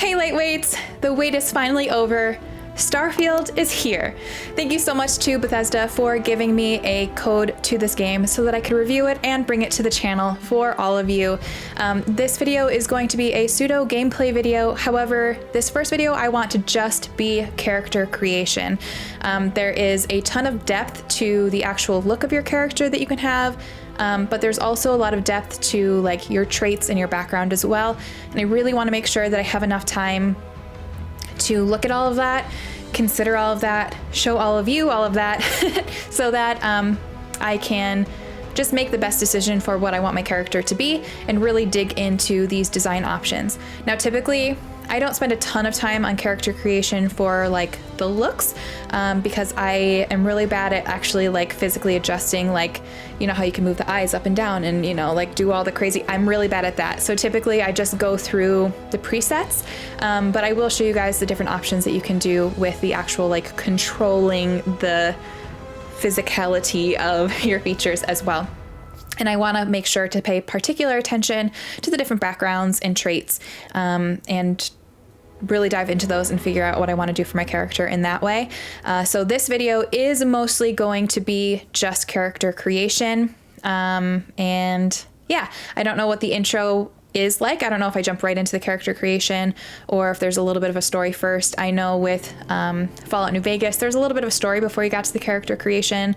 Hey lightweights, the wait is finally over. Starfield is here. Thank you so much to Bethesda for giving me a code to this game so that I could review it and bring it to the channel for all of you. This video is going to be a pseudo gameplay video. However, this first video I want to just be character creation. There is a ton of depth to the actual look of your character that you can have. But there's also a lot of depth to like your traits and your background as well. And I really want to make sure that I have enough time to look at all of that, consider all of that, show all of you all of that, so that I can just make the best decision for what I want my character to be and really dig into these design options. Now, typically, I don't spend a ton of time on character creation for like the looks because I am really bad at actually like physically adjusting, like, you know, how you can move the eyes up and down and, you know, like do all the crazy, I'm really bad at that. So typically I just go through the presets, but I will show you guys the different options that you can do with the actual like controlling the physicality of your features as well. And I want to make sure to pay particular attention to the different backgrounds and traits and really dive into those and figure out what I want to do for my character in that way. So this video is mostly going to be just character creation. And yeah, I don't know what the intro is like. I don't know if I jump right into the character creation or if there's a little bit of a story first. I know with Fallout New Vegas, there's a little bit of a story before you got to the character creation.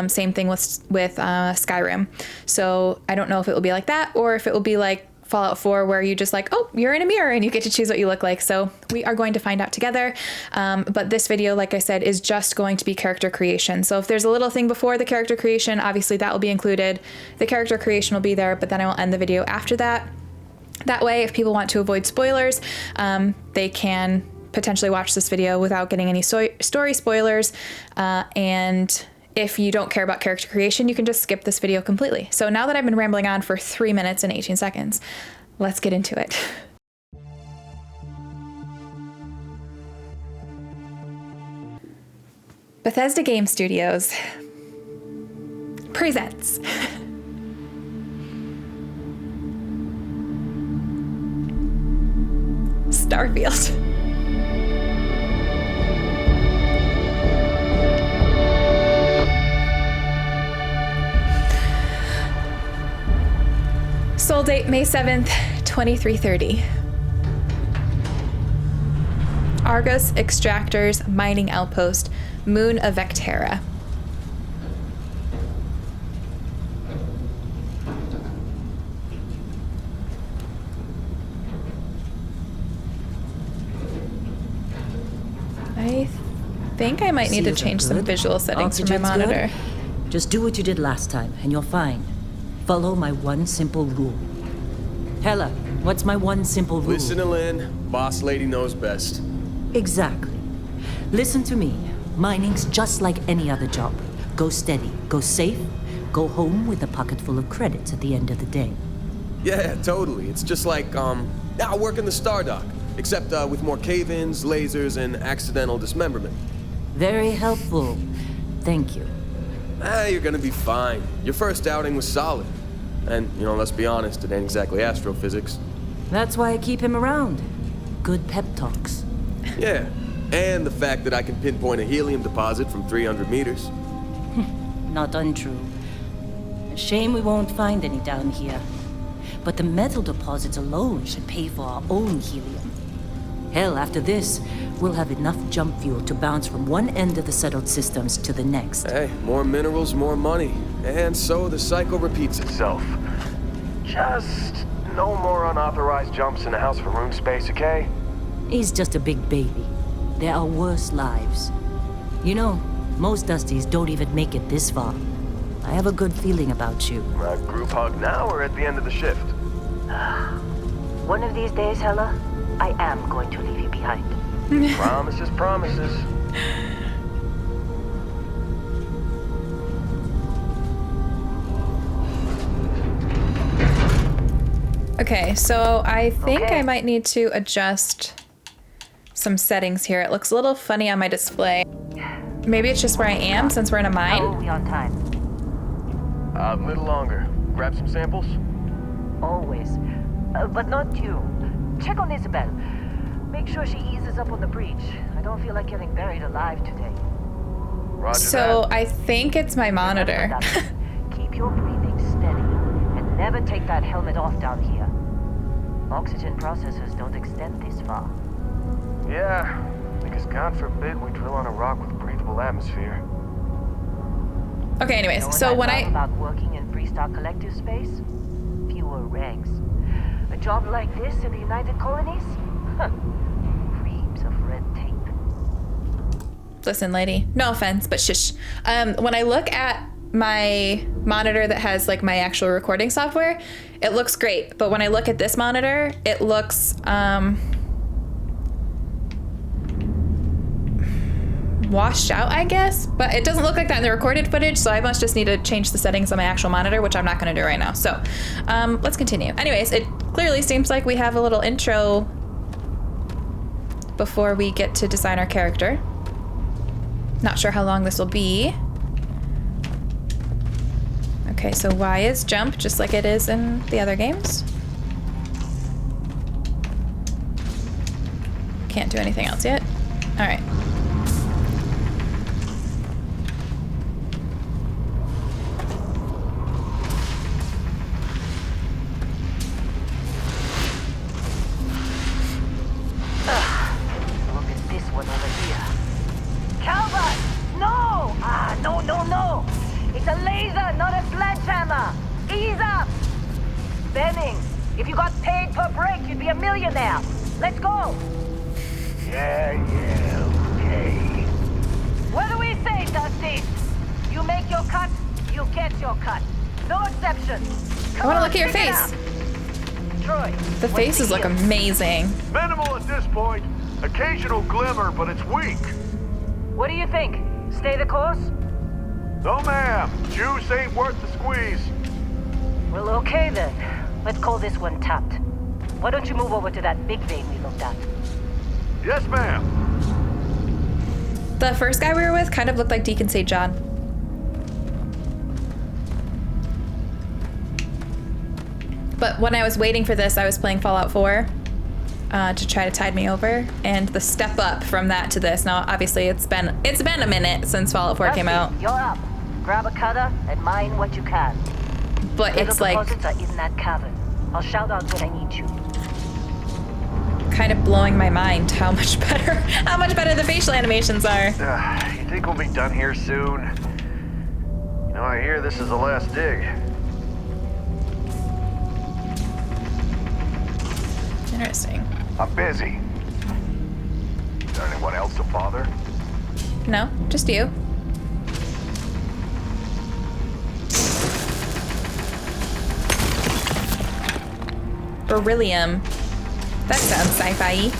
Same thing with Skyrim. So I don't know if it will be like that or if it will be like Fallout 4 where you just like, oh, you're in a mirror and you get to choose what you look like. So we are going to find out together. But this video, like I said, is just going to be character creation. So if there's a little thing before the character creation, obviously that will be included. The character creation will be there, but then I will end the video after that. That way, if people want to avoid spoilers, they can potentially watch this video without getting any story spoilers. And if you don't care about character creation, you can just skip this video completely. So now that I've been rambling on for 3 minutes and 18 seconds, let's get into it. Bethesda Game Studios presents Starfield. Soul date May 7th, 2330. Argos Extractors Mining Outpost, Moon of Vectera. I think I might need to change some visual settings for my monitor. Good. Just do what you did last time and you're fine. Follow my one simple rule. Hella, what's my one simple rule? Listen to Lynn. Boss lady knows best. Exactly. Listen to me. Mining's just like any other job. Go steady, go safe, go home with a pocket full of credits at the end of the day. Yeah, totally. It's just like, I work in the Stardock, except with more cave-ins, lasers, and accidental dismemberment. Very helpful. Thank you. You're gonna be fine. Your first outing was solid. And, you know, let's be honest, it ain't exactly astrophysics. That's why I keep him around. Good pep talks. Yeah, and the fact that I can pinpoint a helium deposit from 300 meters. Not untrue. A shame we won't find any down here. But the metal deposits alone should pay for our own helium. Hell, after this, we'll have enough jump fuel to bounce from one end of the settled systems to the next. Hey, more minerals, more money. And so the cycle repeats itself. Just no more unauthorized jumps in the house for room space, okay? He's just a big baby. There are worse lives. You know, most Dusties don't even make it this far. I have a good feeling about you. A group hug now or at the end of the shift? One of these days, Hella, I am going to leave you behind. Promises, promises. Okay, so I think I might need to adjust some settings here. It looks a little funny on my display. Maybe it's just where I am since we're in a mine. How are we on time? A little longer. Grab some samples? Always. But not you. Check on Isabel. Make sure she eases up on the breach. I don't feel like getting buried alive today. Roger So that. I think it's my monitor. Keep your breathing steady and never take that helmet off down here. Oxygen processors don't extend this far. Yeah, because God forbid we drill on a rock with breathable atmosphere. Okay, anyways, You know so what when I love I... about working in Freestock Collective space? Fewer regs. A job like this in the United Colonies? Huh. Reams of red tape. Listen, lady, no offense, but shush. When I look at my monitor that has like my actual recording software, it looks great. But when I look at this monitor, it looks washed out, I guess. But it doesn't look like that in the recorded footage, so I must just need to change the settings on my actual monitor, which I'm not going to do right now. So let's continue. Anyways, it clearly seems like we have a little intro before we get to design our character. Not sure how long this will be. Okay, so Y is jump, just like it is in the other games. Can't do anything else yet. All right. Look at this one over here. Calvert! No! No. It's a laser, not a sledgehammer. Ease up. Benning, if you got paid per break, you'd be a millionaire. Let's go. Yeah, okay. What do we say, Dusty? You make your cut, you get your cut. No exceptions. I want to look at your face. Troy. The what's faces look deal? amazing. Minimal at this point. Occasional glimmer, but it's weak. What do you think? Stay the course? No, ma'am. Juice ain't worth the squeeze. Well, okay then. Let's call this one tapped. Why don't you move over to that big vein we looked at? Yes, ma'am. The first guy we were with kind of looked like Deacon St. John. But when I was waiting for this, I was playing Fallout 4 to try to tide me over, and the step up from that to this. Now, obviously, it's been a minute since Fallout 4 came out, You're up. Grab a cutter and mine what you can. but it's like Deposits are in that cavern. I'll shout out when I need you. kind of blowing my mind how much better the facial animations are. You think we'll be done here soon? You know, I hear this is the last dig. Interesting. I'm busy. Is there anyone else to bother? No, just you. Beryllium. That sounds sci-fi-y.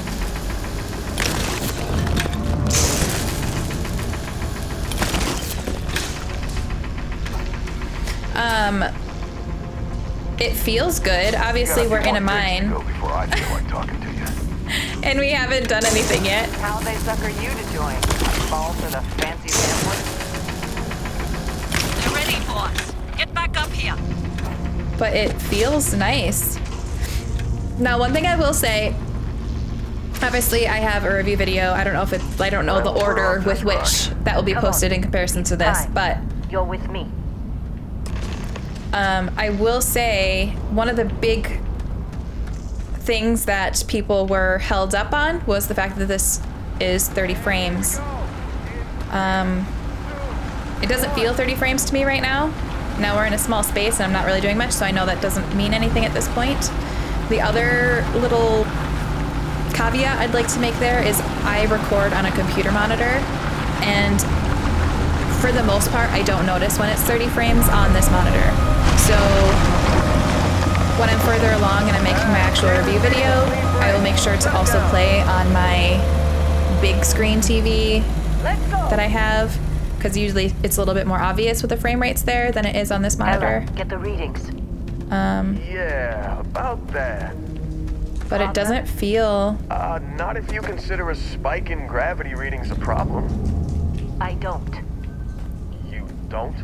It feels good. Obviously, we're in a mine, Go before I feel like talking to you. and we haven't done anything yet. How they sucker you to join? Fall for the fancy pamphlet? They're ready, boss. Get back up here. But it feels nice. Now, one thing I will say, obviously I have a review video. I don't know the order with which that will be posted in comparison to this, but You're with me. I will say one of the big things that people were held up on was the fact that this is 30 frames. It doesn't feel 30 frames to me right now. Now we're in a small space and I'm not really doing much, so I know that doesn't mean anything at this point. The other little caveat I'd like to make there is I record on a computer monitor, and for the most part, I don't notice when it's 30 frames on this monitor. So when I'm further along and I'm making my actual review video, I will make sure to also play on my big screen TV that I have, because usually it's a little bit more obvious with the frame rates there than it is on this monitor. Ella, get the readings. Yeah, about that. But it doesn't feel... Not if you consider a spike in gravity readings a problem. I don't. You don't?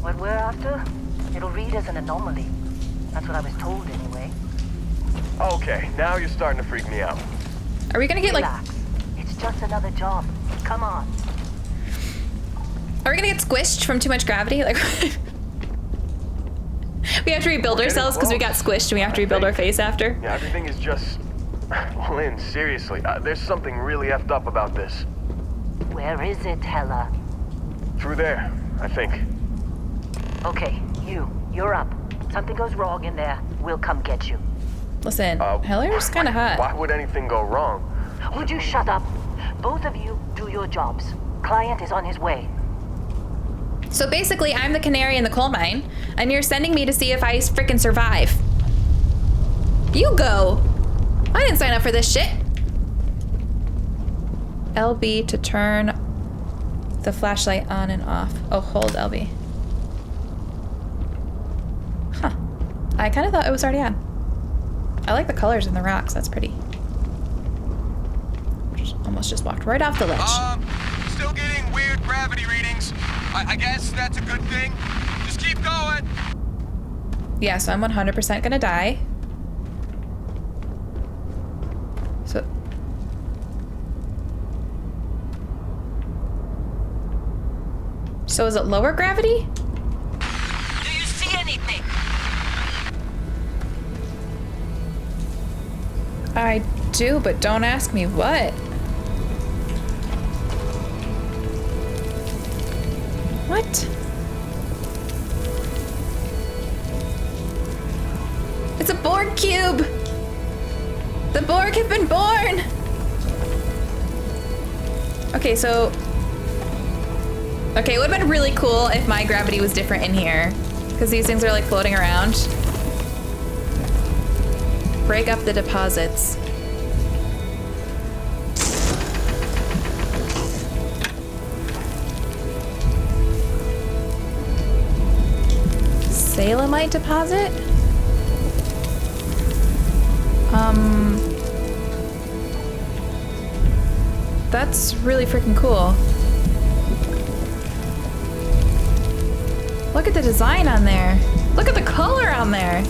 What we're after, it'll read as an anomaly. That's what I was told anyway. Okay, now you're starting to freak me out. Are we gonna get like... Relax. It's just another job. Come on. Are we gonna get squished from too much gravity? Like... we have to rebuild ourselves because we got squished and we have to rebuild our face after. Yeah, everything is just... Lynn, seriously, there's something really effed up about this. Where is it, Hella? Through there, I think. Okay, you're up. Something goes wrong in there, we'll come get you. Listen, Heller's kind of hot. Why would anything go wrong? Would you shut up? Both of you do your jobs. Client is on his way. So basically, I'm the canary in the coal mine, and you're sending me to see if I frickin' survive. You go. I didn't sign up for this shit. LB to turn the flashlight on and off. Oh, hold LB. Huh. I kind of thought it was already on. I like the colors in the rocks. That's pretty. Almost just walked right off the ledge. Still getting weird gravity readings. I guess that's a good thing. Just keep going. Yeah, so I'm 100% gonna die. So is it lower gravity? Do you see anything? I do, but don't ask me what. What? It's a Borg cube! The Borg have been born! Okay, so... Okay, it would have been really cool if my gravity was different in here. Because these things are like floating around. Break up the deposits. Salemite deposit? That's really freaking cool. Look at the design on there. Look at the color on there.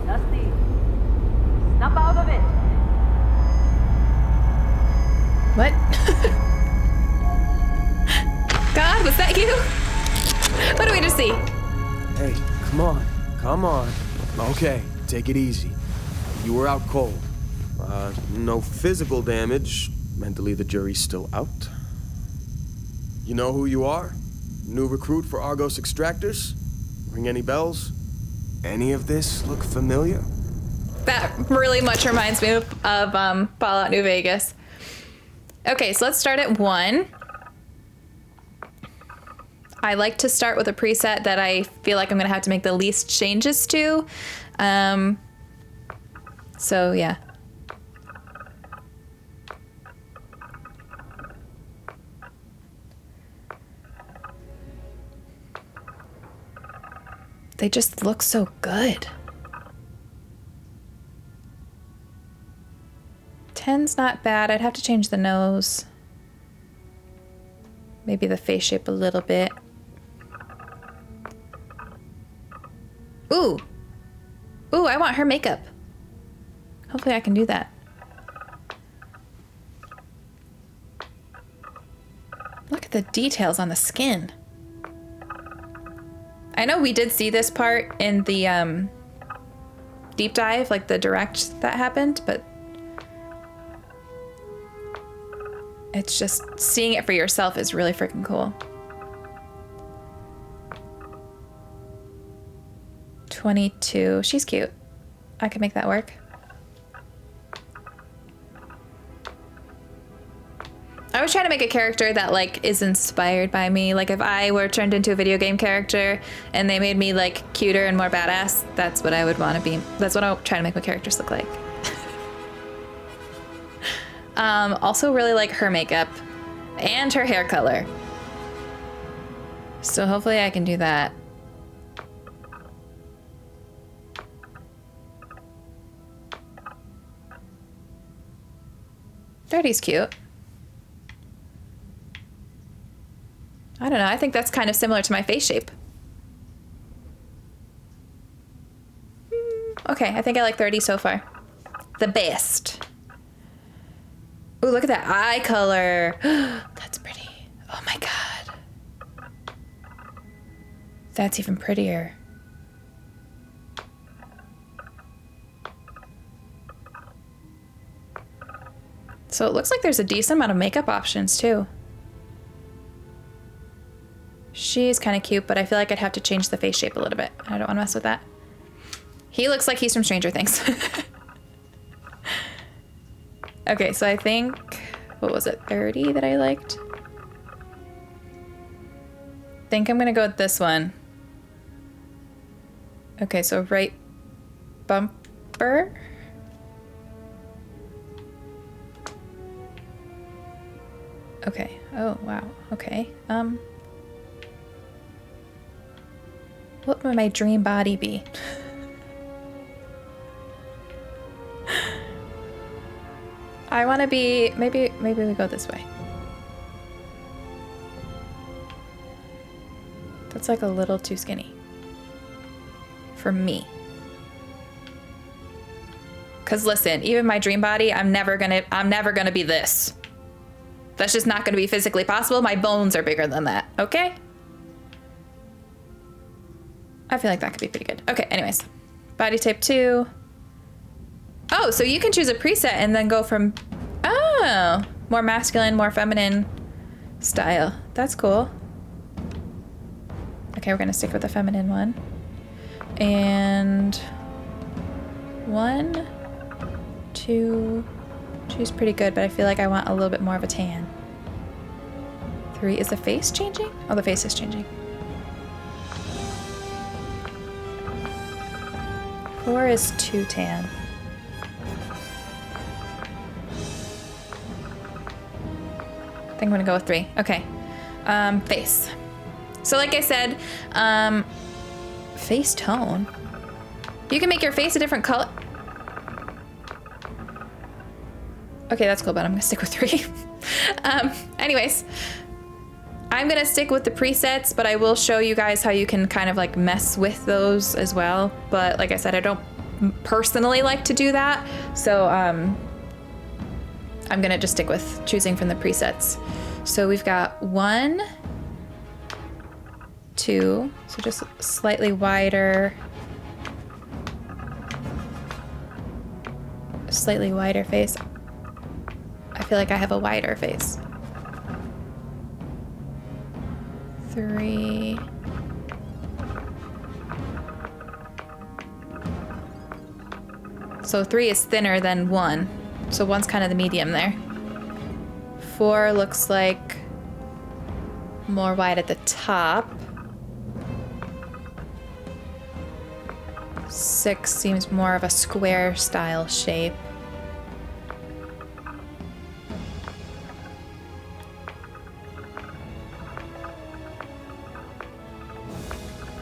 Dusty, snap out of it. What? God, was that you? What do we just see? Hey, come on. Okay, take it easy. You were out cold. No physical damage. Mentally, the jury's still out. You know who you are? New recruit for Argos Extractors? Ring any bells? Any of this look familiar? That really much reminds me of Fallout New Vegas. Okay, so let's start at 1. I like to start with a preset that I feel like I'm gonna have to make the least changes to. So yeah. They just look so good. 10's not bad. I'd have to change the nose. Maybe the face shape a little bit. Ooh. Ooh, I want her makeup. Hopefully I can do that. Look at the details on the skin. I know we did see this part in the deep dive, like the direct that happened, but it's just seeing it for yourself is really freaking cool. 22. She's cute. I could make that work. I was trying to make a character that like is inspired by me. Like if I were turned into a video game character and they made me like cuter and more badass, that's what I would want to be. That's what I'm trying to make my characters look like. Also really like her makeup and her hair color. So hopefully I can do that. 30's cute. I don't know. I think that's kind of similar to my face shape. Okay, I think I like 30 so far. The best. Ooh, look at that eye color. That's pretty. Oh my god. That's even prettier. So it looks like there's a decent amount of makeup options too. She's kind of cute, but I feel like I'd have to change the face shape a little bit. I don't want to mess with that. He looks like he's from Stranger Things. Okay, so I think, what was it, 30 that I liked? I think I'm gonna go with this one. Okay, so right bumper. Okay, oh wow, okay. What would my dream body be? I want to be, maybe we go this way. That's like a little too skinny for me. Cause listen, even my dream body, I'm never gonna be this. That's just not gonna be physically possible. My bones are bigger than that, okay? I feel like that could be pretty good. Okay, anyways. Body type 2. Oh, so you can choose a preset and then go from, oh, more masculine, more feminine style. That's cool. Okay, we're gonna stick with the feminine one. And 1, 2, 2's pretty good, but I feel like I want a little bit more of a tan. 3, is the face changing? Oh, the face is changing. 4 is too tan. I think I'm gonna go with 3. Okay. Face. So like I said, face tone. You can make your face a different color. Okay, that's cool, but I'm gonna stick with 3. Anyways, I'm gonna stick with the presets, but I will show you guys how you can kind of like mess with those as well. But like I said, I don't personally like to do that. So I'm gonna just stick with choosing from the presets. So we've got 1, 2, so just slightly wider. Slightly wider face. I feel like I have a wider face. 3. So 3 is thinner than 1. So 1's kind of the medium there. 4 looks like more wide at the top. 6 seems more of a square style shape.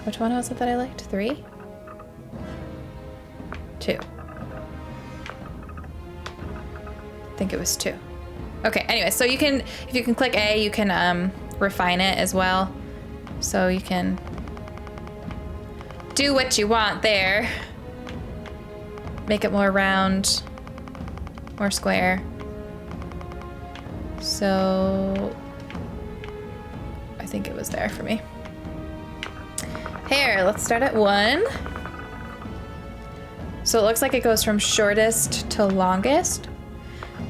Which one was it that I liked? 3? 2. I think it was 2. Okay, anyway, so you can, if you can click A, you can refine it as well. So you can do what you want there. Make it more round, more square. So I think it was there for me. Hair, let's start at 1. So it looks like it goes from shortest to longest.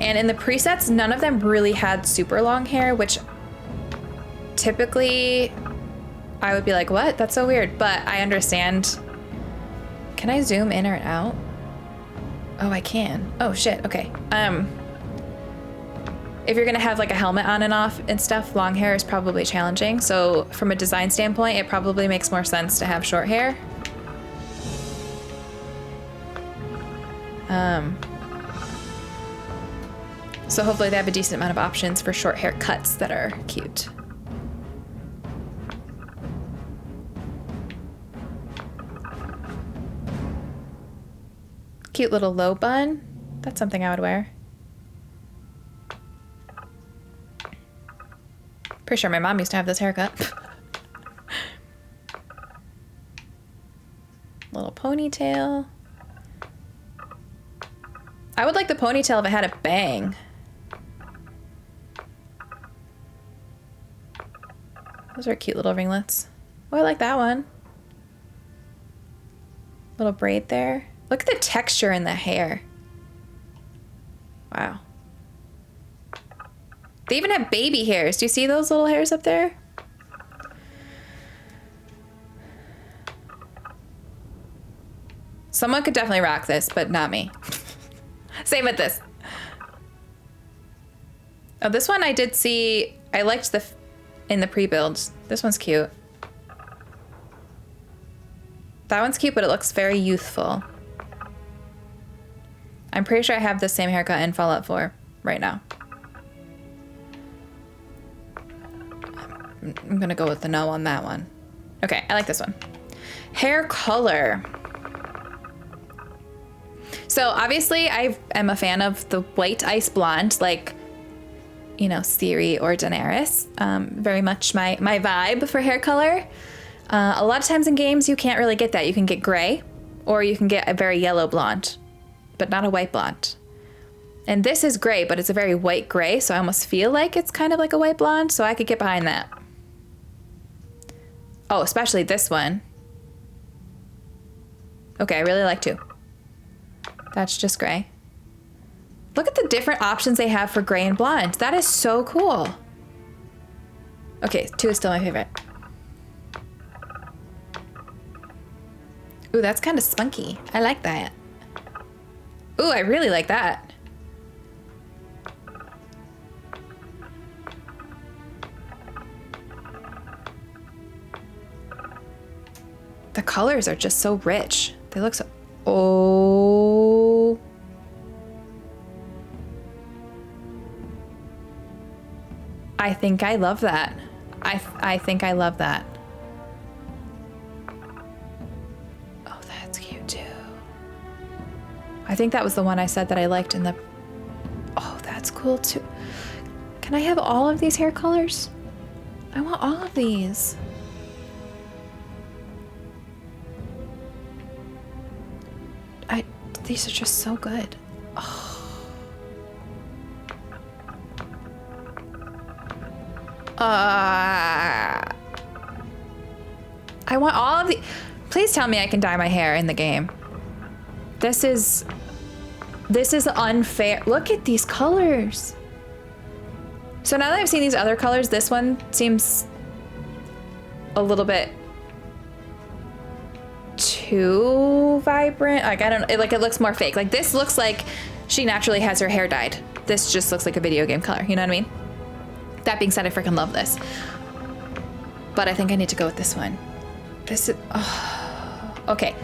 And in the presets, none of them really had super long hair, which typically I would be like, what? That's so weird. But I understand. Can I zoom in or out? Oh, I can. Oh, shit. Okay. If you're gonna have like a helmet on and off and stuff, long hair is probably challenging. So from a design standpoint, it probably makes more sense to have short hair. So hopefully they have a decent amount of options for short hair cuts that are cute. Cute little low bun. That's something I would wear. Pretty sure my mom used to have this haircut. Little ponytail. I would like the ponytail if it had a bang. Those are cute little ringlets. Oh, I like that one. Little braid there. Look at the texture in the hair. Wow. They even have baby hairs. Do you see those little hairs up there? Someone could definitely rock this, but not me. Same with this. Oh, this one I did see. I liked the in the pre-builds. This one's cute. That one's cute, but it looks very youthful. I'm pretty sure I have the same haircut in Fallout 4 right now. I'm gonna go with the no on that one. Okay, I like this one. Hair color. So obviously I am a fan of the white ice blonde, like, you know, Ciri or Daenerys. Very much my vibe for hair color. A lot of times in games you can't really get that. You can get gray or you can get a very yellow blonde, but not a white blonde. And this is gray, but it's a very white gray, so I almost feel like it's kind of like a white blonde, so I could get behind that. Oh, especially this one. Okay, I really like 2. That's just gray. Look at the different options they have for gray and blonde. That is so cool. Okay, 2 is still my favorite. Ooh, that's kind of spunky. I like that. Ooh, I really like that. The colors are just so rich. They look so... Oh. I think I love that. I think I love that. Oh, that's cute too. I think that was the one I said that I liked in the... Oh, that's cool too. Can I have all of these hair colors? I want all of these. These are just so good. Oh. I want all of the... Please tell me I can dye my hair in the game. This is unfair. Look at these colors. So now that I've seen these other colors, this one seems a little bit too vibrant. Like, I don't know, it looks more fake. Like, this looks like she naturally has her hair dyed. This just looks like a video game color, you know what I mean? That being said, I freaking love this. But I think I need to go with this one. This is, oh, okay.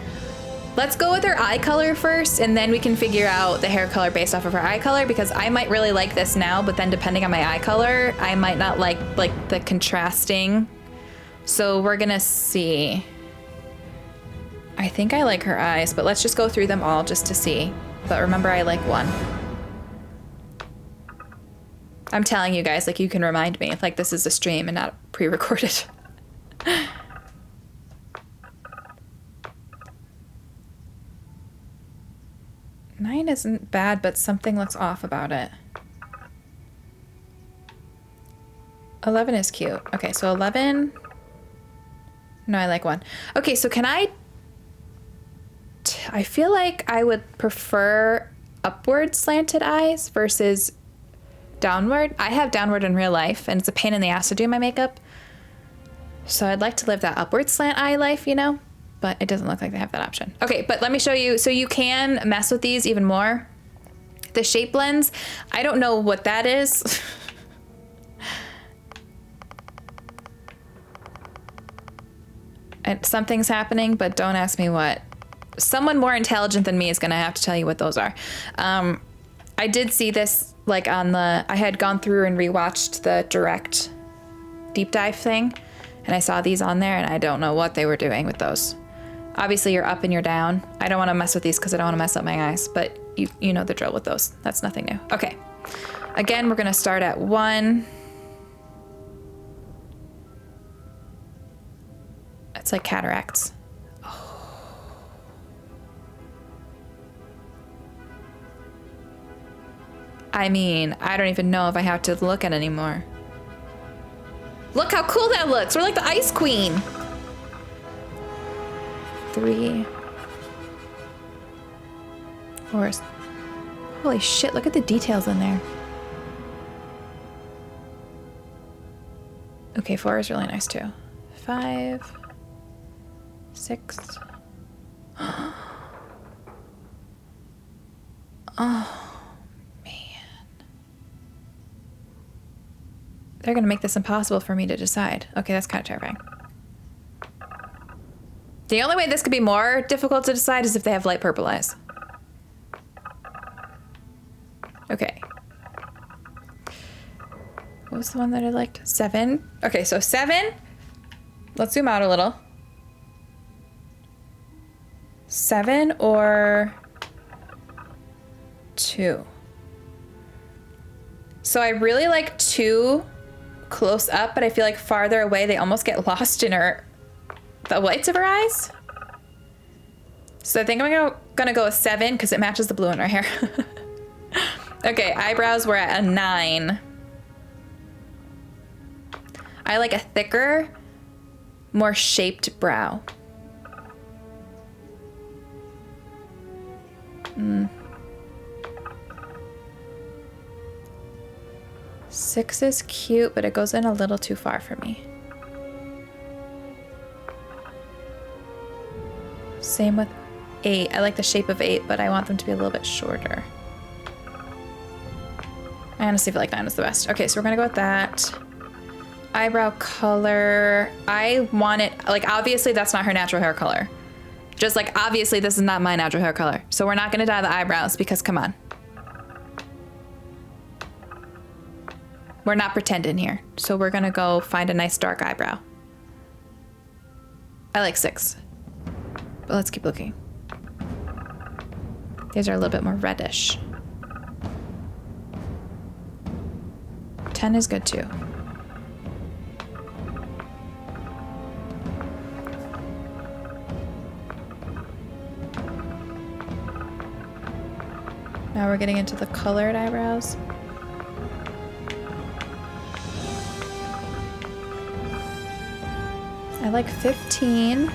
Let's go with her eye color first, and then we can figure out the hair color based off of her eye color, because I might really like this now, but then depending on my eye color, I might not like the contrasting. So we're gonna see. I think I like her eyes, but let's just go through them all just to see. But remember, I like one. I'm telling you guys, like, you can remind me if, like, this is a stream and not pre-recorded. 9 isn't bad, but something looks off about it. 11 is cute. Okay, so 11. No, I like 1. Okay, so can I feel like I would prefer upward slanted eyes versus downward. I have downward in real life, and it's a pain in the ass to do my makeup. So I'd like to live that upward slant eye life, you know? But it doesn't look like they have that option. Okay, but let me show you. So you can mess with these even more. The shape blends, I don't know what that is. And something's happening, but don't ask me what. Someone more intelligent than me is gonna have to tell you what those are. I did see this like on the, I had gone through and rewatched the direct deep dive thing, and I saw these on there, and I don't know what they were doing with those. Obviously you're up and you're down. I don't wanna mess with these because I don't wanna mess up my eyes, but you know the drill with those. That's nothing new. Okay, again, we're gonna start at 1. It's like cataracts. I mean, I don't even know if I have to look at it anymore. Look how cool that looks. We're like the Ice Queen. 3, 4. Holy shit, look at the details in there. Okay, 4 is really nice too. 5, 6. Oh, man. They're gonna make this impossible for me to decide. Okay, that's kind of terrifying. The only way this could be more difficult to decide is if they have light purple eyes. Okay. What was the one that I liked? 7. Okay, so 7. Let's zoom out a little. 7 or 2. So I really like 2 close up, but I feel like farther away they almost get lost in the whites of her eyes. So I think I'm gonna go with 7 because it matches the blue in her hair. Okay, eyebrows were at a 9. I like a thicker, more shaped brow. 6 is cute, but it goes in a little too far for me. Same with 8. I like the shape of 8, but I want them to be a little bit shorter. I honestly feel like 9 is the best. Okay, so we're gonna go with that. Eyebrow color. I want it, like, obviously that's not her natural hair color. Just like, obviously this is not my natural hair color. So we're not gonna dye the eyebrows because come on. We're not pretending here. So we're gonna go find a nice dark eyebrow. I like 6. But let's keep looking. These are a little bit more reddish. 10 is good too. Now we're getting into the colored eyebrows. I like 15.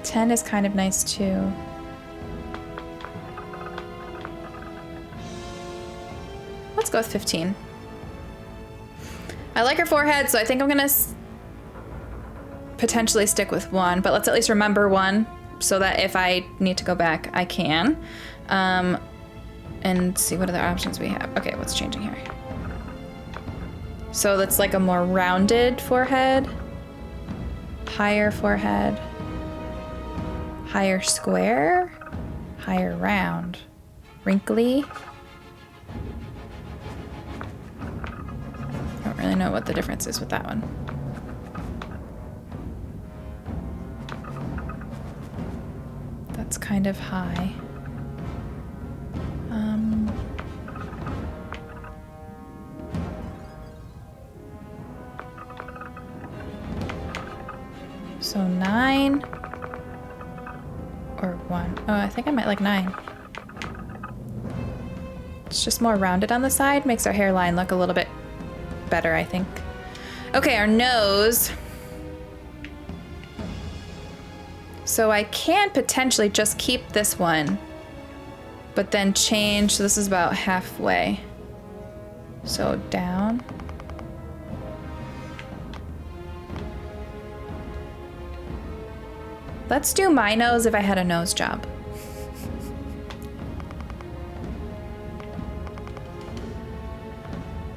Ten is kind of nice too. Let's go with 15. I like her forehead, so I think I'm gonna potentially stick with 1, but let's at least remember 1 so that if I need to go back, I can. And see what other options we have. Okay, what's changing here? So that's like a more rounded forehead, higher forehead, higher square, higher round, wrinkly. I don't really know what the difference is with that one. That's kind of high. So 9 or 1. Oh, I think I might like 9. It's just more rounded on the side, makes our hairline look a little bit better, I think. Okay, our nose. So I can potentially just keep this one, but then change. So this is about halfway. So down. Let's do my nose if I had a nose job.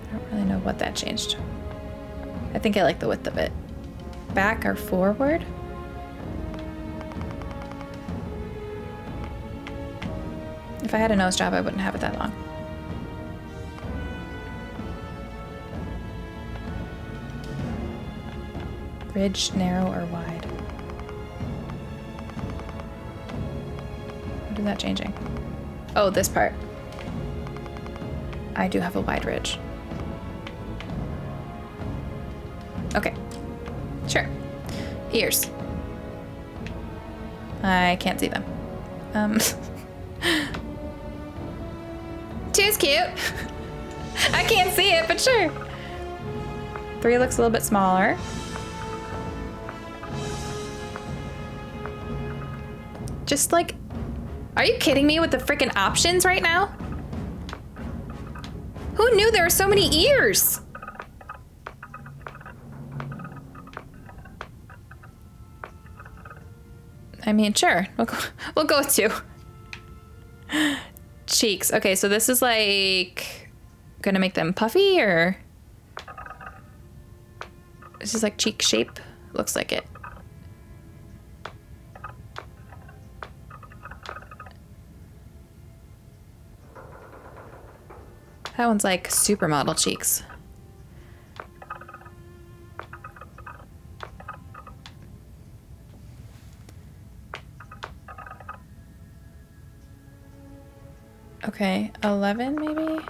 I don't really know what that changed. I think I like the width of it. Back or forward? If I had a nose job, I wouldn't have it that long. Ridge, narrow or wide? What is that changing? Oh, this part. I do have a wide ridge. Okay. Sure. Ears. I can't see them. Two's cute. I can't see it, but sure. 3 looks a little bit smaller. Just like, are you kidding me with the freaking options right now? Who knew there were so many ears? I mean, sure. We'll go with 2. Cheeks. Okay, so this is like gonna make them puffy, or this is like cheek shape. Looks like it. That one's like supermodel cheeks. Okay, 11 maybe?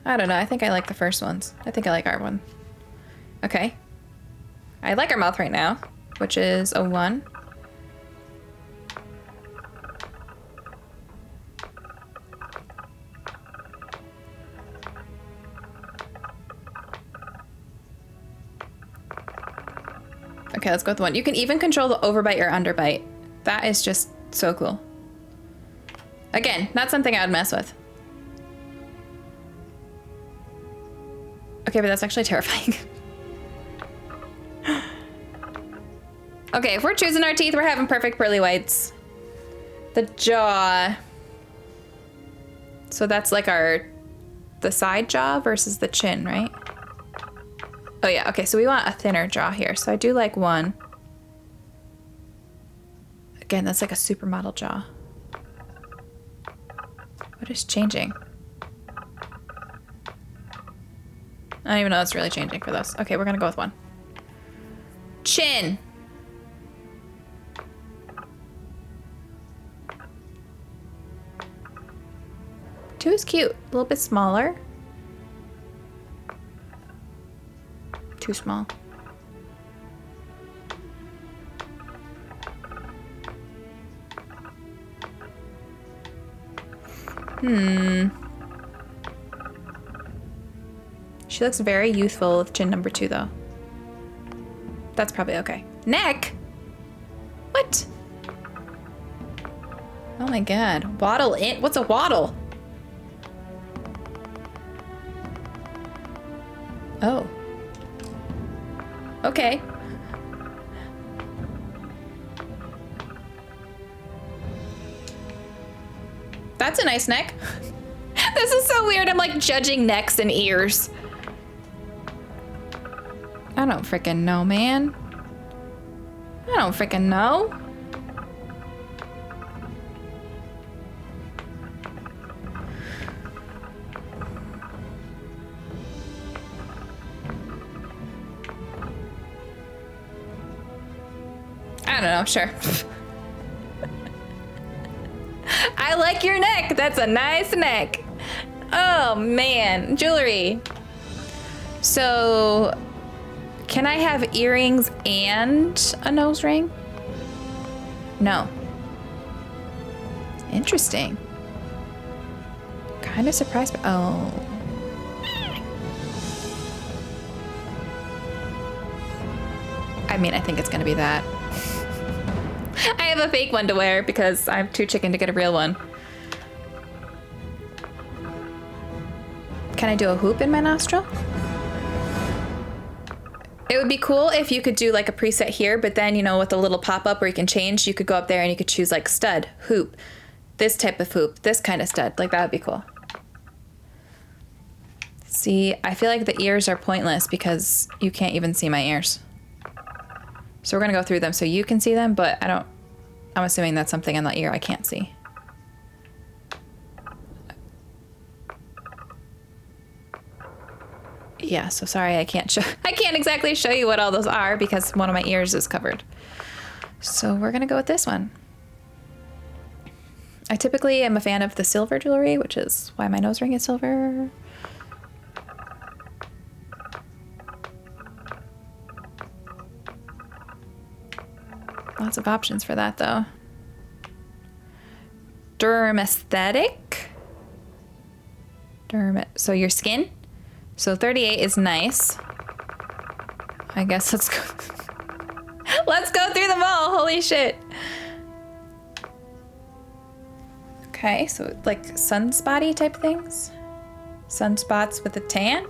I don't know. I think I like the first ones. I think I like our one. Okay. I like our mouth right now, which is a 1. Okay, let's go with 1. You can even control the overbite or underbite. That is just so cool. Again, not something I would mess with. Okay, but that's actually terrifying. Okay, if we're choosing our teeth, we're having perfect pearly whites. The jaw. So that's like the side jaw versus the chin, right? Oh yeah, okay, so we want a thinner jaw here. So I do like 1. Again, that's like a supermodel jaw. What is changing? I don't even know what's really changing for this. Okay, we're gonna go with 1. Chin. Two is cute. A little bit smaller. Too small. She looks very youthful with chin number 2, though. That's probably okay. Neck? What? Oh my god. Waddle in? What's a waddle? Oh. Okay. That's a nice neck. This is so weird. I'm like judging necks and ears. I don't freaking know, man. I don't freaking know. I don't know, sure. I like your neck. That's a nice neck. Oh man, jewelry. So, can I have earrings and a nose ring? No. Interesting. Kind of surprised, but oh. I mean, I think it's gonna be that. I have a fake one to wear because I'm too chicken to get a real one. Can I do a hoop in my nostril? It would be cool if you could do like a preset here, but then, you know, with a little pop-up where you can change, you could go up there and you could choose like stud, hoop, this type of hoop, this kind of stud. Like that would be cool. See, I feel like the ears are pointless because you can't even see my ears. So we're gonna go through them so you can see them, but I'm assuming that's something in the ear I can't see. Yeah, so sorry, I can't exactly show you what all those are because one of my ears is covered. So we're gonna go with this one. I typically am a fan of the silver jewelry, which is why my nose ring is silver. Lots of options for that, though. Dermaesthetic. So your skin. So 38 is nice. I guess let's go. Let's go through them all. Holy shit. Okay, so like sunspotty type things. Sunspots with a tan.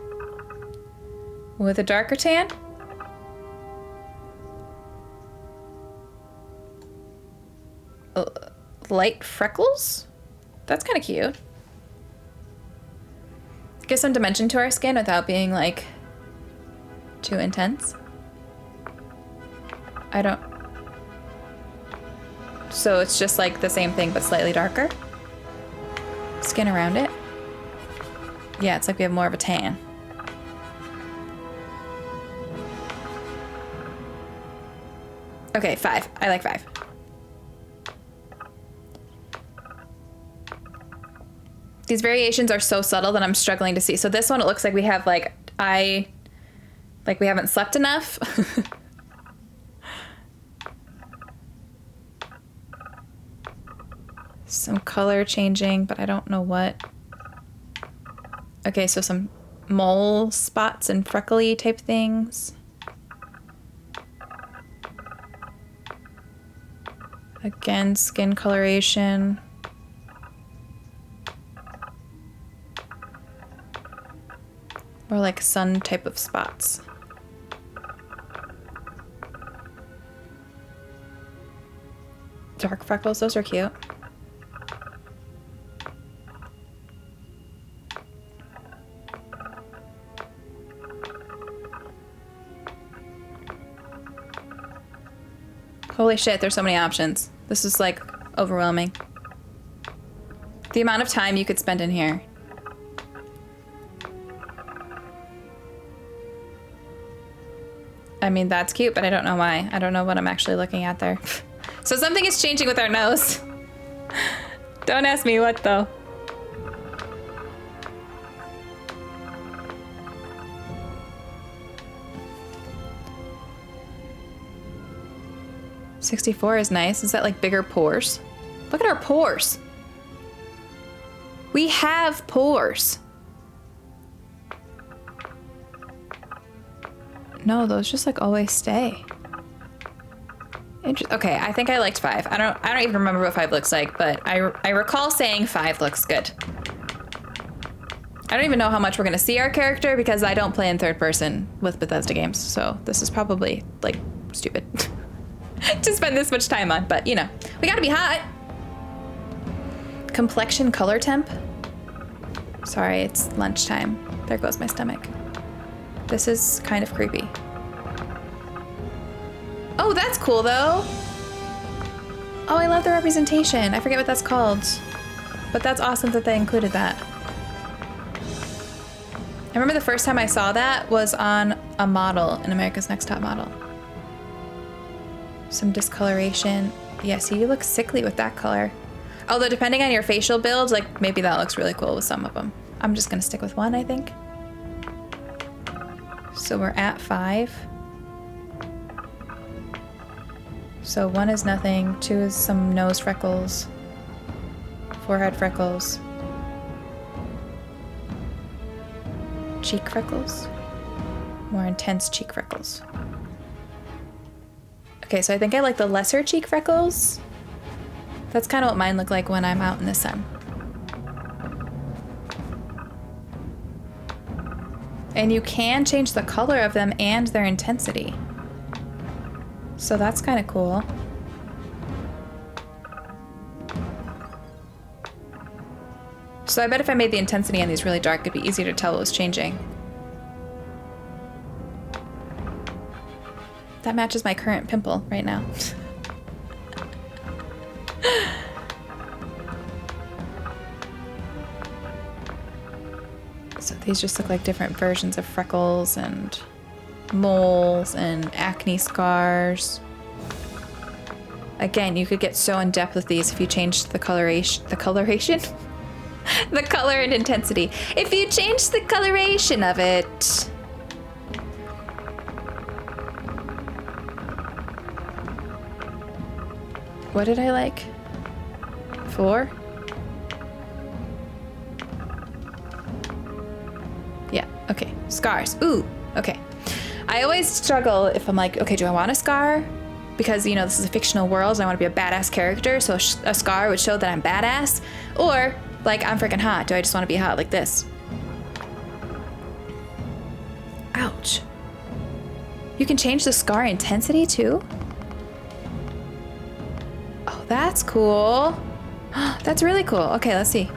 With a darker tan. Light freckles? That's kind of cute. Give some dimension to our skin without being like too intense. I don't. So it's just like the same thing but slightly darker. Skin around it. Yeah, it's like we have more of a tan. Okay, 5. I like 5. These variations are so subtle that I'm struggling to see. So this one, it looks like we have like we haven't slept enough. Some color changing, but I don't know what. Okay, so some mole spots and freckly type things. Again, skin coloration. Or like sun type of spots. Dark freckles, those are cute. Holy shit, there's so many options. This is like overwhelming. The amount of time you could spend in here. I mean, that's cute, but I don't know why. I don't know what I'm actually looking at there. So something is changing with our nose. Don't ask me what, though. $64 is nice. Is that like bigger pores? Look at our pores. We have pores. No, those just like always stay. Okay, I think I liked 5. I don't even remember what 5 looks like, but I recall saying 5 looks good. I don't even know how much we're gonna see our character because I don't play in third person with Bethesda games, so this is probably like stupid to spend this much time on, but you know, we gotta be hot. Complexion color temp. Sorry, it's lunchtime. There goes my stomach. This is kind of creepy. Oh, that's cool though. Oh, I love the representation. I forget what that's called, but that's awesome that they included that. I remember the first time I saw that was on a model in America's Next Top Model. Some discoloration. Yeah, see, you look sickly with that color. Although depending on your facial build, like maybe that looks really cool with some of them. I'm just gonna stick with 1, I think. So we're at 5. So 1 is nothing, 2 is some nose freckles, forehead freckles, cheek freckles, more intense cheek freckles. Okay, so I think I like the lesser cheek freckles. That's kind of what mine look like when I'm out in the sun. And you can change the color of them and their intensity. So that's kind of cool. So I bet if I made the intensity on these really dark, it'd be easier to tell what was changing. That matches my current pimple right now. So these just look like different versions of freckles and moles and acne scars. Again, you could get so in depth with these if you changed the coloration, the color and intensity. If you change the coloration of it. What did I like? 4? Yeah, okay. Scars. Ooh, okay. I always struggle if I'm like, okay, do I want a scar? Because, you know, this is a fictional world and I want to be a badass character, so a scar would show that I'm badass. Or, like, I'm freaking hot. Do I just want to be hot like this? Ouch. You can change the scar intensity too? Oh, that's cool. That's really cool. Okay, let's see.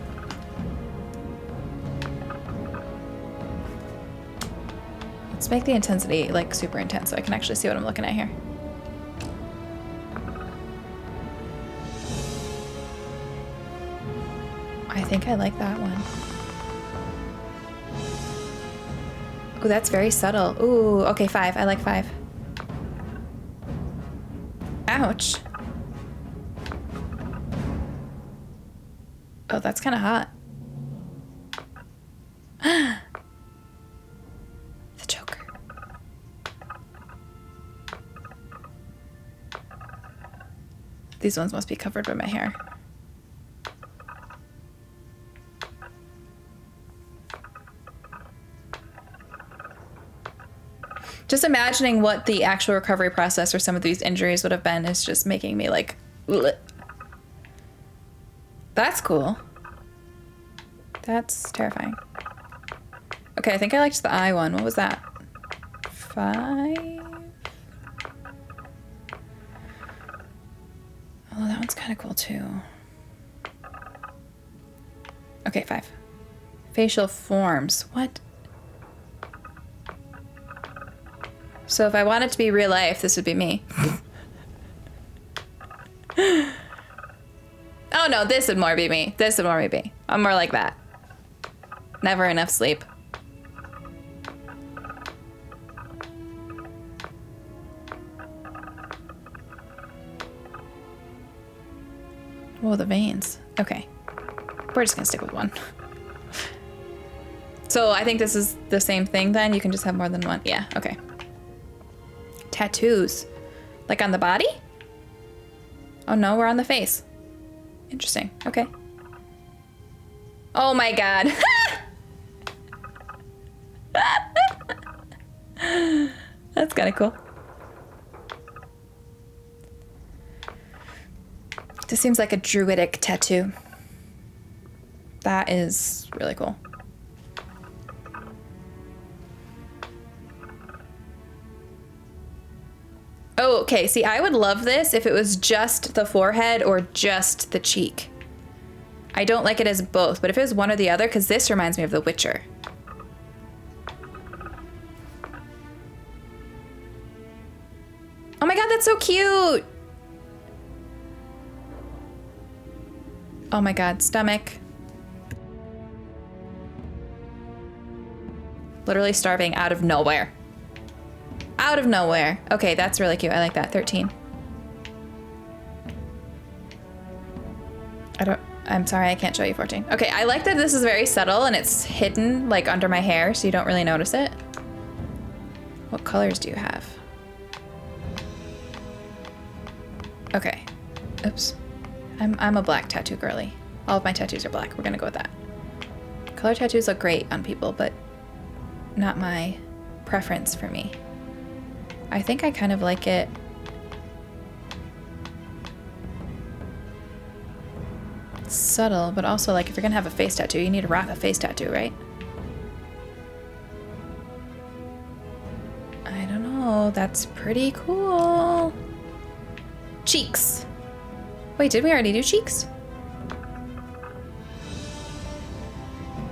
Let's make the intensity like super intense so I can actually see what I'm looking at here. I think I like that one. Oh, that's very subtle. Ooh, okay, 5. I like 5. Ouch. Oh, that's kind of hot. The Joker. These ones must be covered by my hair. Just imagining what the actual recovery process for some of these injuries would have been is just making me like, bleh. That's cool. That's terrifying. Okay, I think I liked the eye one. What was that? 5? Oh, that one's kind of cool too. Okay, 5. Facial forms. What? So if I want it to be real life, this would be me. Oh no, this would more be me. This would more be me. I'm more like that. Never enough sleep. Whoa, the veins. Okay. We're just gonna stick with 1. So I think this is the same thing then? You can just have more than 1? Yeah, okay. Tattoos. Like on the body? Oh no, we're on the face. Interesting. Okay. Oh my god. That's kind of cool. This seems like a druidic tattoo. That is really cool. Oh, okay. See, I would love this if it was just the forehead or just the cheek. I don't like it as both, but if it was one or the other, because this reminds me of The Witcher. Oh my god, that's so cute! Oh my god, stomach. Literally starving out of nowhere. Out of nowhere. Okay, that's really cute. I like that. 13. I'm sorry, I can't show you 14. Okay, I like that this is very subtle and it's hidden like under my hair so you don't really notice it. What colors do you have? Okay. Oops. I'm a black tattoo girly. All of my tattoos are black. We're gonna go with that. Color tattoos look great on people, but not my preference for me. I think I kind of like it. Subtle, but also like if you're gonna have a face tattoo, you need to rock a face tattoo, right? I don't know. That's pretty cool. Cheeks. Wait, did we already do cheeks?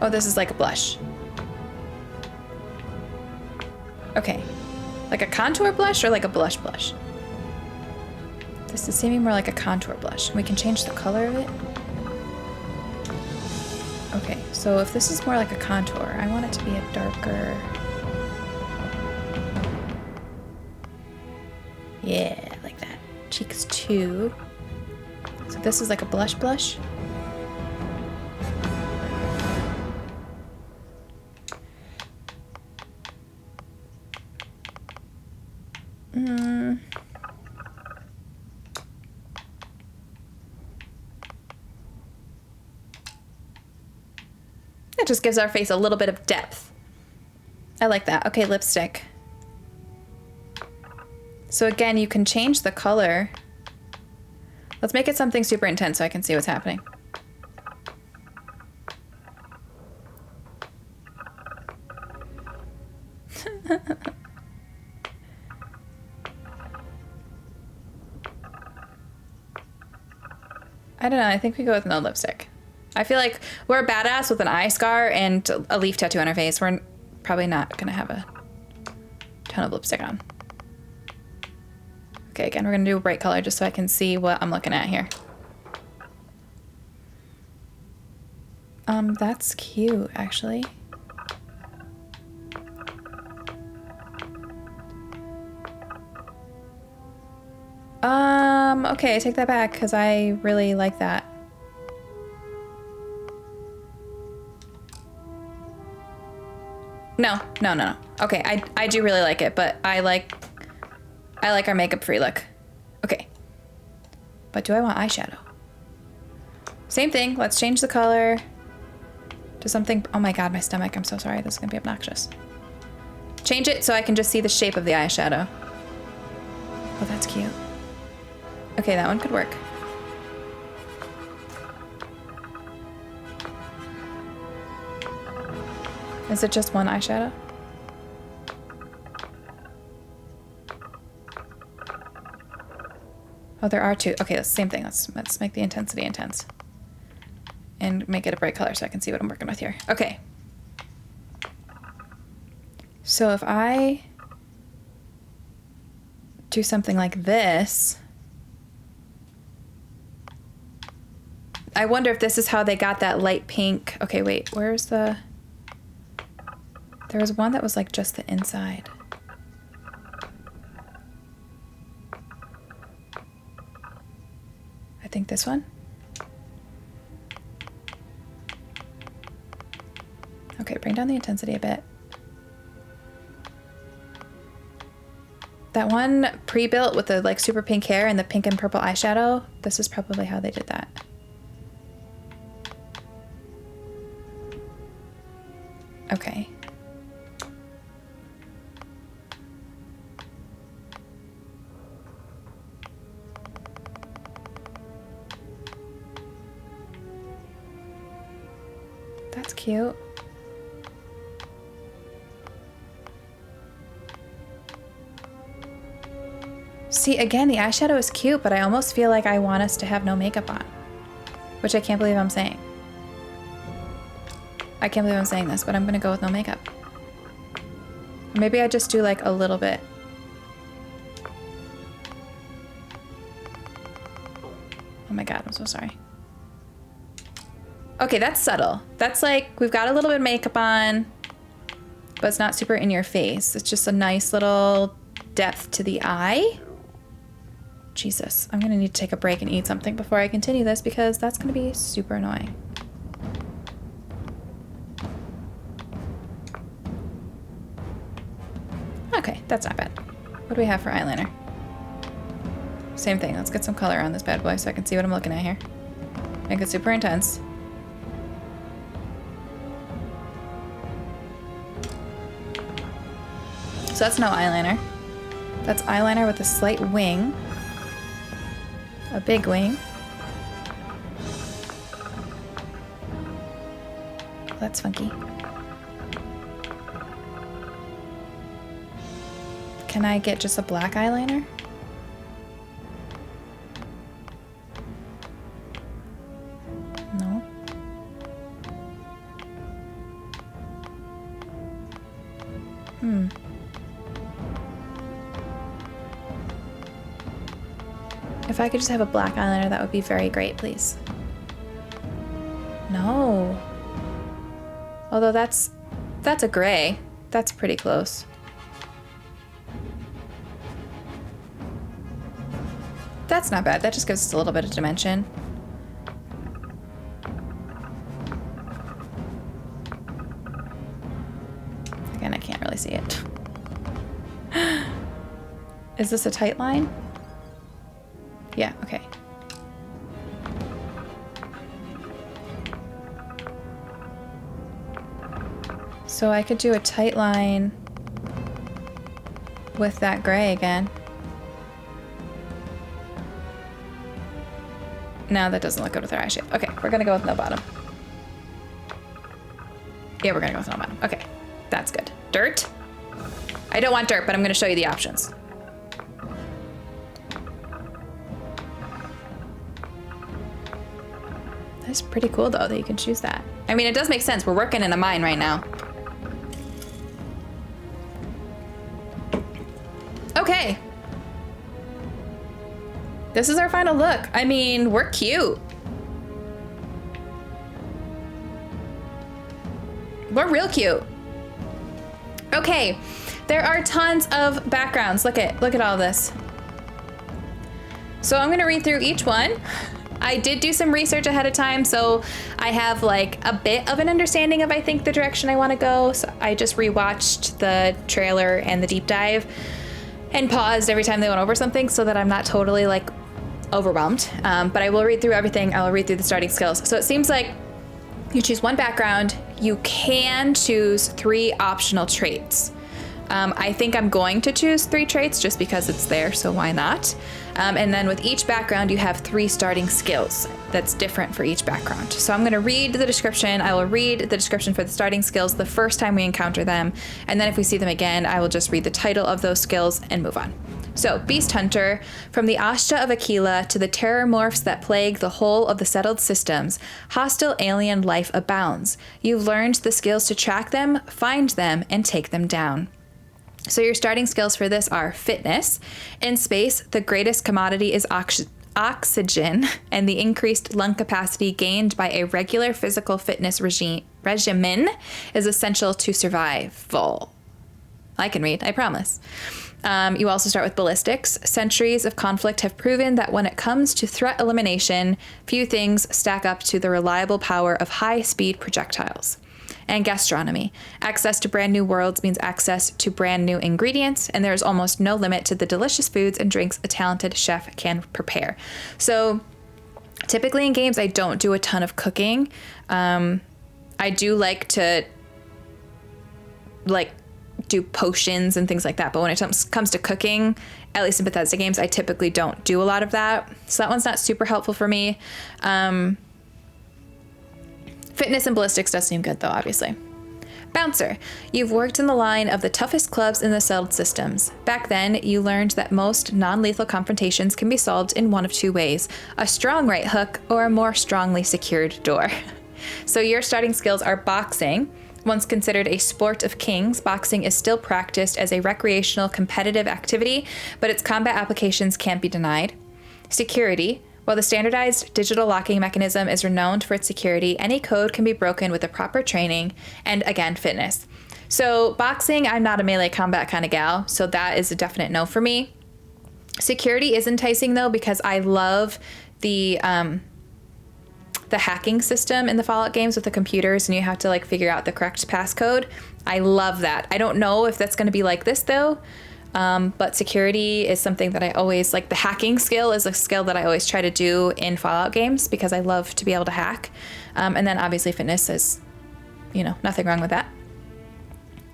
Oh, this is like a blush. Okay. Like a contour blush or like a blush blush? This is seeming more like a contour blush. We can change the color of it. Okay, so if this is more like a contour, I want it to be a darker... Yeah, like that. Cheeks 2. So this is like a blush blush. it just gives our face a little bit of depth. I like that. Okay, lipstick. So again, you can change the color. Let's make it something super intense so I can see what's happening. I don't know. I think we go with no lipstick. I feel like we're a badass with an eye scar and a leaf tattoo on our face. We're probably not going to have a ton of lipstick on. Okay, again, we're going to do a bright color just so I can see what I'm looking at here. That's cute, actually. Okay, I take that back because I really like that. No. Okay, I do really like it, but I like our makeup-free look. Okay. But do I want eyeshadow? Same thing. Let's change the color to something. Oh my god, my stomach. I'm so sorry. This is gonna be obnoxious. Change it so I can just see the shape of the eyeshadow. Oh, that's cute. Okay, that one could work. Is it just one eyeshadow? Oh, there are two. Okay, that's the same thing. Let's make the intensity intense. And make it a bright color so I can see what I'm working with here. Okay. So if I do something like this, I wonder if this is how they got that light pink. Okay, wait, where's the... There was one that was like just the inside. I think this one. Okay, bring down the intensity a bit. That one pre-built with the like super pink hair and the pink and purple eyeshadow, this is probably how they did that. Okay. That's cute. See, again, the eyeshadow is cute, but I almost feel like I want us to have no makeup on, which I can't believe I'm saying. I can't believe I'm saying this, but I'm gonna go with no makeup. Or maybe I just do like a little bit. Oh my god, I'm so sorry. Okay, that's subtle. That's like, we've got a little bit of makeup on, but it's not super in your face. It's just a nice little depth to the eye. Jesus, I'm gonna need to take a break and eat something before I continue this because that's gonna be super annoying. Okay, that's not bad. What do we have for eyeliner? Same thing, let's get some color on this bad boy so I can see what I'm looking at here. Make it super intense. So that's no eyeliner. That's eyeliner with a slight wing. A big wing. Oh, that's funky. Can I get just a black eyeliner? No. If I could just have a black eyeliner, that would be very great, please. No. Although that's a gray. That's pretty close. That's not bad. That just gives us a little bit of dimension. Again, I can't really see it. Is this a tight line? Yeah, okay. So I could do a tight line with that gray again. No, that doesn't look good with our eye shape. Okay, we're gonna go with no bottom. Yeah, we're gonna go with no bottom. Okay, that's good. Dirt? I don't want dirt, but I'm gonna show you the options. That's pretty cool though that you can choose that. I mean, it does make sense. We're working in a mine right now. Okay. This is our final look. I mean, we're cute. We're real cute. Okay, there are tons of backgrounds. Look at all this. So I'm gonna read through each one. I did do some research ahead of time, so I have like a bit of an understanding of, I think, the direction I want to go. So I just rewatched the trailer and the deep dive and paused every time they went over something so that I'm not totally like overwhelmed. But I will read through everything. I will read through the starting skills. So it seems like you choose one background. You can choose 3 optional traits. I think I'm going to choose 3 traits just because it's there, so why not? And then with each background, you have 3 starting skills that's different for each background. So I'm gonna read the description. I will read the description for the starting skills the first time we encounter them. And then if we see them again, I will just read the title of those skills and move on. So, Beast Hunter, from the Ashta of Aquila to the terror morphs that plague the whole of the settled systems, hostile alien life abounds. You've learned the skills to track them, find them, and take them down. So your starting skills for this are fitness. In space, the greatest commodity is oxygen, and the increased lung capacity gained by a regular physical fitness regimen is essential to survival. I can read, I promise. You also start with ballistics. Centuries of conflict have proven that when it comes to threat elimination, few things stack up to the reliable power of high-speed projectiles. And gastronomy. Access to brand new worlds means access to brand new ingredients, and there is almost no limit to the delicious foods and drinks a talented chef can prepare. So typically in games, I don't do a ton of cooking. I do like to do potions and things like that, but when it comes to cooking, at least in Bethesda games, I typically don't do a lot of that. So that one's not super helpful for me. Fitness and ballistics does seem good though, obviously. Bouncer. You've worked in the line of the toughest clubs in the settled systems. Back then, you learned that most non-lethal confrontations can be solved in one of 2 ways: a strong right hook or a more strongly secured door. So your starting skills are boxing. Once considered a sport of kings, boxing is still practiced as a recreational competitive activity, but its combat applications can't be denied. Security. While the standardized digital locking mechanism is renowned for its security, any code can be broken with the proper training. And again, fitness. So boxing, I'm not a melee combat kind of gal, so that is a definite no for me. Security is enticing though, because I love the hacking system in the Fallout games with the computers, and you have to like figure out the correct passcode. I love that. I don't know if that's going to be like this though. But security is something that I always like. The hacking skill is a skill that I always try to do in Fallout games because I love to be able to hack. And then obviously fitness is, nothing wrong with that.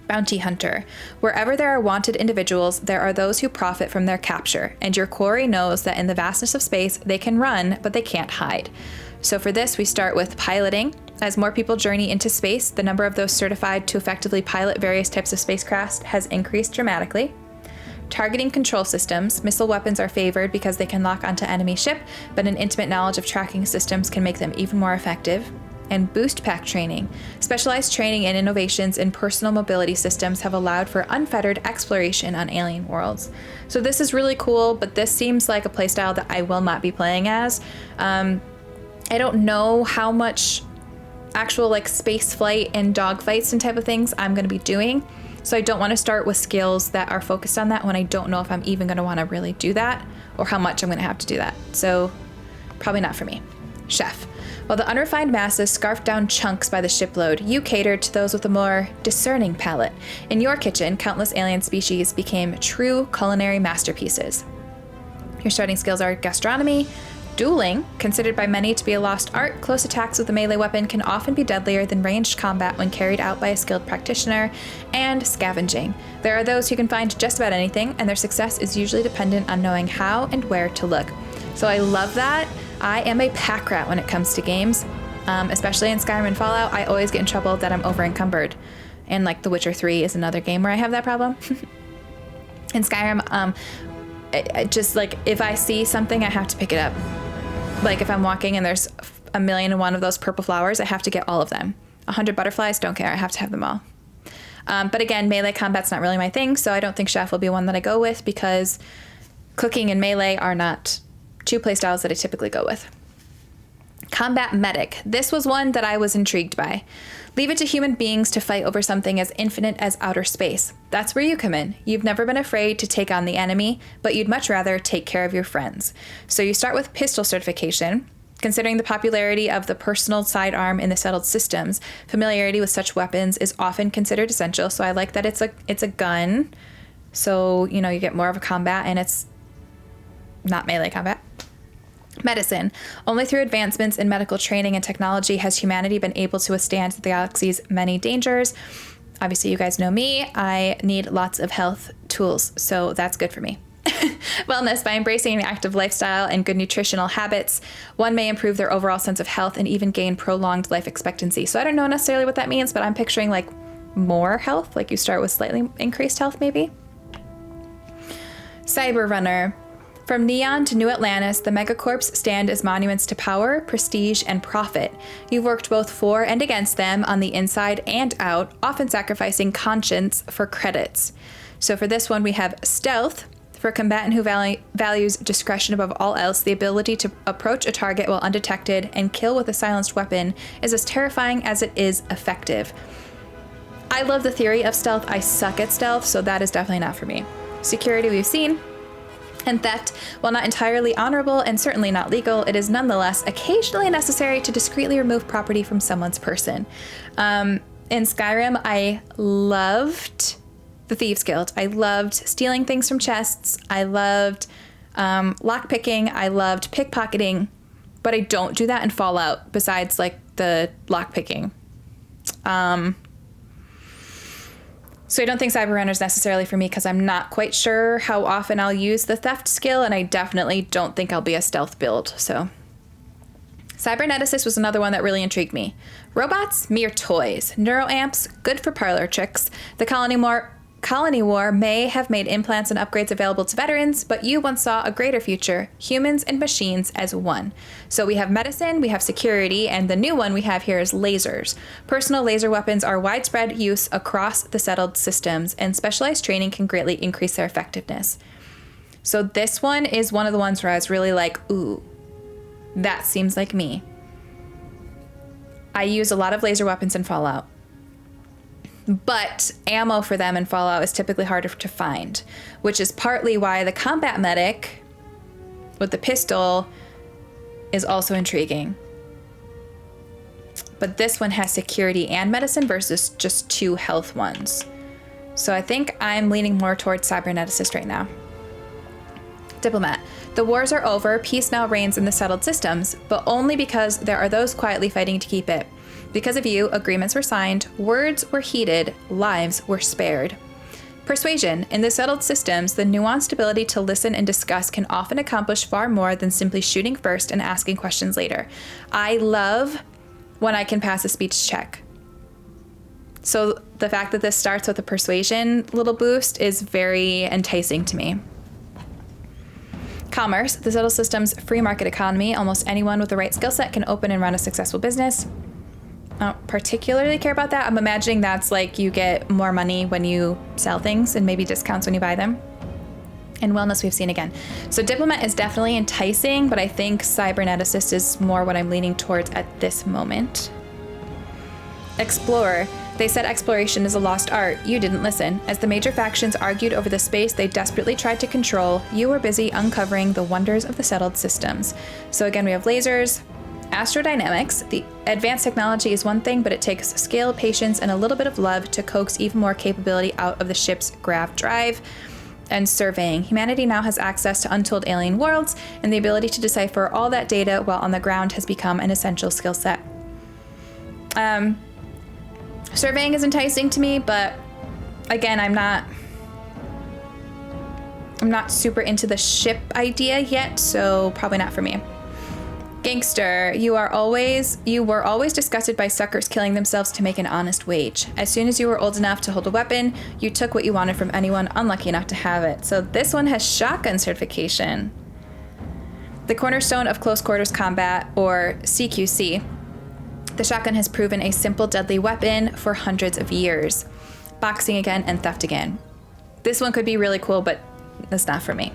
Bounty Hunter. Wherever there are wanted individuals, there are those who profit from their capture, and your quarry knows that in the vastness of space, they can run, but they can't hide. So for this, we start with piloting. As more people journey into space, the number of those certified to effectively pilot various types of spacecraft has increased dramatically. Targeting control systems. Missile weapons are favored because they can lock onto enemy ship, but an intimate knowledge of tracking systems can make them even more effective. And boost pack training. Specialized training and innovations in personal mobility systems have allowed for unfettered exploration on alien worlds. So this is really cool, but this seems like a playstyle that I will not be playing as. I don't know how much actual like space flight and dogfights and type of things I'm going to be doing. So I don't want to start with skills that are focused on that when I don't know if I'm even going to want to really do that or how much I'm going to have to do that. So probably not for me. Chef. While the unrefined masses scarf down chunks by the shipload, you cater to those with a more discerning palate. In your kitchen, countless alien species became true culinary masterpieces. Your starting skills are gastronomy, Dueling, considered by many to be a lost art, close attacks with a melee weapon can often be deadlier than ranged combat when carried out by a skilled practitioner. And scavenging. There are those who can find just about anything, and their success is usually dependent on knowing how and where to look. So I love that. I am a pack rat when it comes to games, especially in Skyrim and Fallout. I always get in trouble that I'm over encumbered. And like The Witcher 3 is another game where I have that problem. In Skyrim, just like if I see something, I have to pick it up. Like if I'm walking and there's 1,000,001 of those purple flowers, I have to get all of them. 100 butterflies, don't care, I have to have them all. But again, melee combat's not really my thing, so I don't think Chef will be one that I go with because cooking and melee are not two playstyles that I typically go with. Combat Medic. This was one that I was intrigued by. Leave it to human beings to fight over something as infinite as outer space. That's where you come in. You've never been afraid to take on the enemy, but you'd much rather take care of your friends. So you start with pistol certification. Considering the popularity of the personal sidearm in the settled systems, familiarity with such weapons is often considered essential. So I like that it's a gun. So, you know, you get more of a combat and it's not melee combat. Medicine. Only through advancements in medical training and technology has humanity been able to withstand the galaxy's many dangers. Obviously, you guys know me. I need lots of health tools, so that's good for me. Wellness. By embracing an active lifestyle and good nutritional habits, one may improve their overall sense of health and even gain prolonged life expectancy. So I don't know necessarily what that means, but I'm picturing like more health, like you start with slightly increased health maybe. Cyber Runner. From Neon to New Atlantis, the megacorps stand as monuments to power, prestige, and profit. You've worked both for and against them on the inside and out, often sacrificing conscience for credits. So for this one, we have Stealth. For a combatant who values discretion above all else, the ability to approach a target while undetected and kill with a silenced weapon is as terrifying as it is effective. I love the theory of stealth. I suck at stealth, so that is definitely not for me. Security we've seen. And theft, while not entirely honorable and certainly not legal, it is nonetheless occasionally necessary to discreetly remove property from someone's person. In Skyrim, I loved the Thieves Guild. I loved stealing things from chests. I loved lockpicking. I loved pickpocketing, but I don't do that in Fallout besides like the lockpicking. So I don't think Cyber Runner is necessarily for me because I'm not quite sure how often I'll use the theft skill, and I definitely don't think I'll be a stealth build. So Cyberneticist was another one that really intrigued me. Robots, mere toys. Neuroamps, good for parlor tricks. The Colony War may have made implants and upgrades available to veterans, but you once saw a greater future, humans and machines as one. So we have medicine, we have security, and the new one we have here is lasers. Personal laser weapons are widespread use across the settled systems, and specialized training can greatly increase their effectiveness. So this one is one of the ones where I was really like, ooh, that seems like me. I use a lot of laser weapons in Fallout. But ammo for them in Fallout is typically harder to find, which is partly why the combat medic with the pistol is also intriguing. But this one has security and medicine versus just 2 health ones. So I think I'm leaning more towards Cyberneticist right now. Diplomat. The wars are over, peace now reigns in the settled systems, but only because there are those quietly fighting to keep it. Because of you, agreements were signed, words were heeded, lives were spared. Persuasion. In the settled systems, the nuanced ability to listen and discuss can often accomplish far more than simply shooting first and asking questions later. I love when I can pass a speech check. So the fact that this starts with a persuasion little boost is very enticing to me. Commerce. The settled system's free market economy. Almost anyone with the right skill set can open and run a successful business. I don't particularly care about that. I'm imagining that's like you get more money when you sell things and maybe discounts when you buy them. And wellness we've seen again. So Diplomat is definitely enticing, but I think Cyberneticist is more what I'm leaning towards at this moment. Explorer. They said exploration is a lost art. You didn't listen. As the major factions argued over the space they desperately tried to control, you were busy uncovering the wonders of the settled systems. So again, we have lasers. Astrodynamics. The advanced technology is one thing, but it takes skill, patience, and a little bit of love to coax even more capability out of the ship's grav drive. and surveying. Humanity now has access to untold alien worlds, and the ability to decipher all that data while on the ground has become an essential skill set. Surveying is enticing to me, but again, I'm not super into the ship idea yet, so probably not for me. Gangster, you were always disgusted by suckers killing themselves to make an honest wage. As soon as you were old enough to hold a weapon, you took what you wanted from anyone unlucky enough to have it. So this one has shotgun certification. The cornerstone of close quarters combat, or CQC. The shotgun has proven a simple, deadly weapon for hundreds of years. Boxing again and theft again. This one could be really cool, but that's not for me.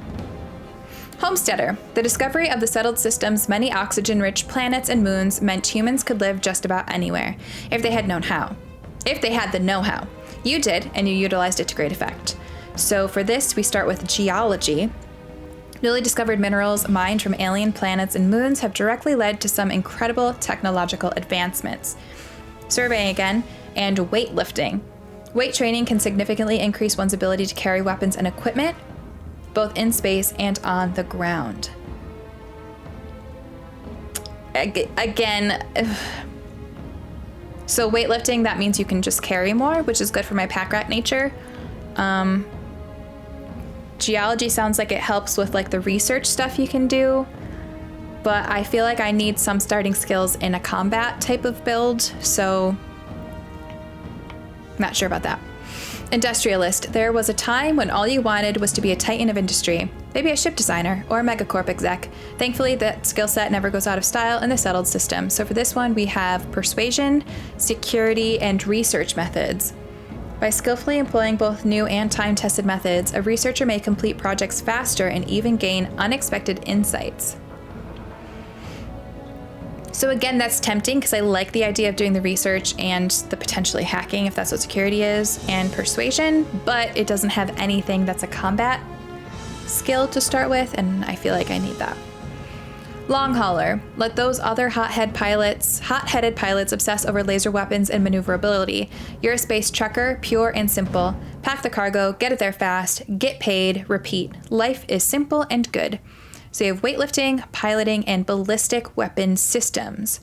Homesteader. The discovery of the settled system's many oxygen-rich planets and moons meant humans could live just about anywhere, if they had known how. If they had the know-how. You did, and you utilized it to great effect. So for this, we start with geology. Newly discovered minerals mined from alien planets and moons have directly led to some incredible technological advancements. Surveying again, and weightlifting. Weight training can significantly increase one's ability to carry weapons and equipment, both in space and on the ground. Again, so weightlifting, that means you can just carry more, which is good for my pack rat nature. Geology sounds like it helps with like the research stuff you can do, but I feel like I need some starting skills in a combat type of build, so not sure about that. Industrialist. There was a time when all you wanted was to be a titan of industry, maybe a ship designer or a megacorp exec. Thankfully, that skill set never goes out of style in the settled system. So for this one, we have persuasion, security, and research methods. By skillfully employing both new and time-tested methods, a researcher may complete projects faster and even gain unexpected insights. So again, that's tempting because I like the idea of doing the research and the potentially hacking, if that's what security is, and persuasion, but it doesn't have anything that's a combat skill to start with, and I feel like I need that. Long hauler. Let those other hot-headed pilots obsess over laser weapons and maneuverability. You're a space trucker, pure and simple. Pack the cargo, get it there fast, get paid, repeat. Life is simple and good. So you have weightlifting, piloting, and ballistic weapon systems.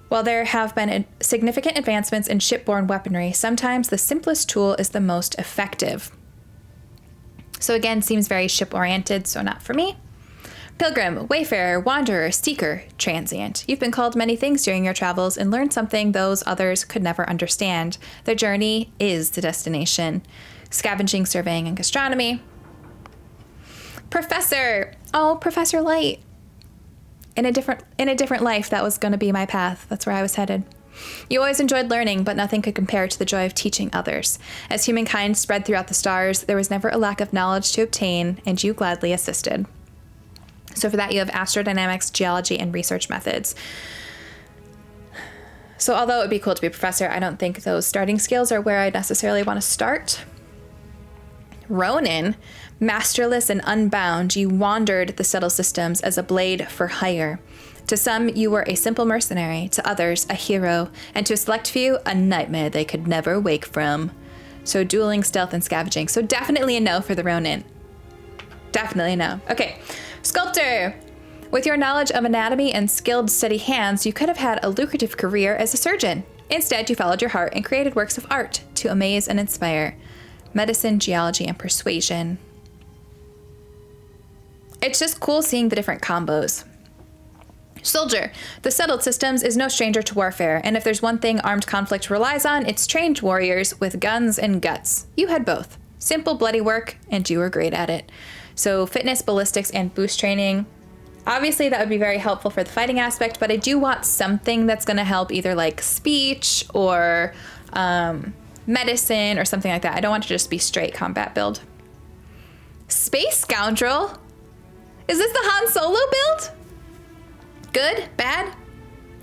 While there have been significant advancements in shipborne weaponry, sometimes the simplest tool is the most effective. So again, seems very ship-oriented, so not for me. Pilgrim, wayfarer, wanderer, seeker, transient. You've been called many things during your travels and learned something those others could never understand. The journey is the destination. Scavenging, surveying, and gastronomy. Professor. Oh, Professor Light. In a different life, that was going to be my path. That's where I was headed. You always enjoyed learning, but nothing could compare to the joy of teaching others. As humankind spread throughout the stars, there was never a lack of knowledge to obtain, and you gladly assisted. So for that, you have astrodynamics, geology, and research methods. So although it would be cool to be a professor, I don't think those starting skills are where I necessarily want to start. Ronin, masterless and unbound, you wandered the settled systems as a blade for hire. To some, you were a simple mercenary, to others, a hero, and to a select few, a nightmare they could never wake from. So dueling, stealth, and scavenging. So definitely a no for the Ronin. Definitely a no. Okay. Sculptor. With your knowledge of anatomy and skilled, steady hands, you could have had a lucrative career as a surgeon. Instead, you followed your heart and created works of art to amaze and inspire. Medicine, geology, and persuasion. It's just cool seeing the different combos. Soldier. The settled systems is no stranger to warfare, and if there's one thing armed conflict relies on, it's trained warriors with guns and guts. You had both. Simple, bloody work, and you were great at it. So fitness, ballistics, and boost training. Obviously, that would be very helpful for the fighting aspect, but I do want something that's going to help either like speech or medicine or something like that. I don't want to just be straight combat build. Space Scoundrel? Is this the Han Solo build? Good? Bad?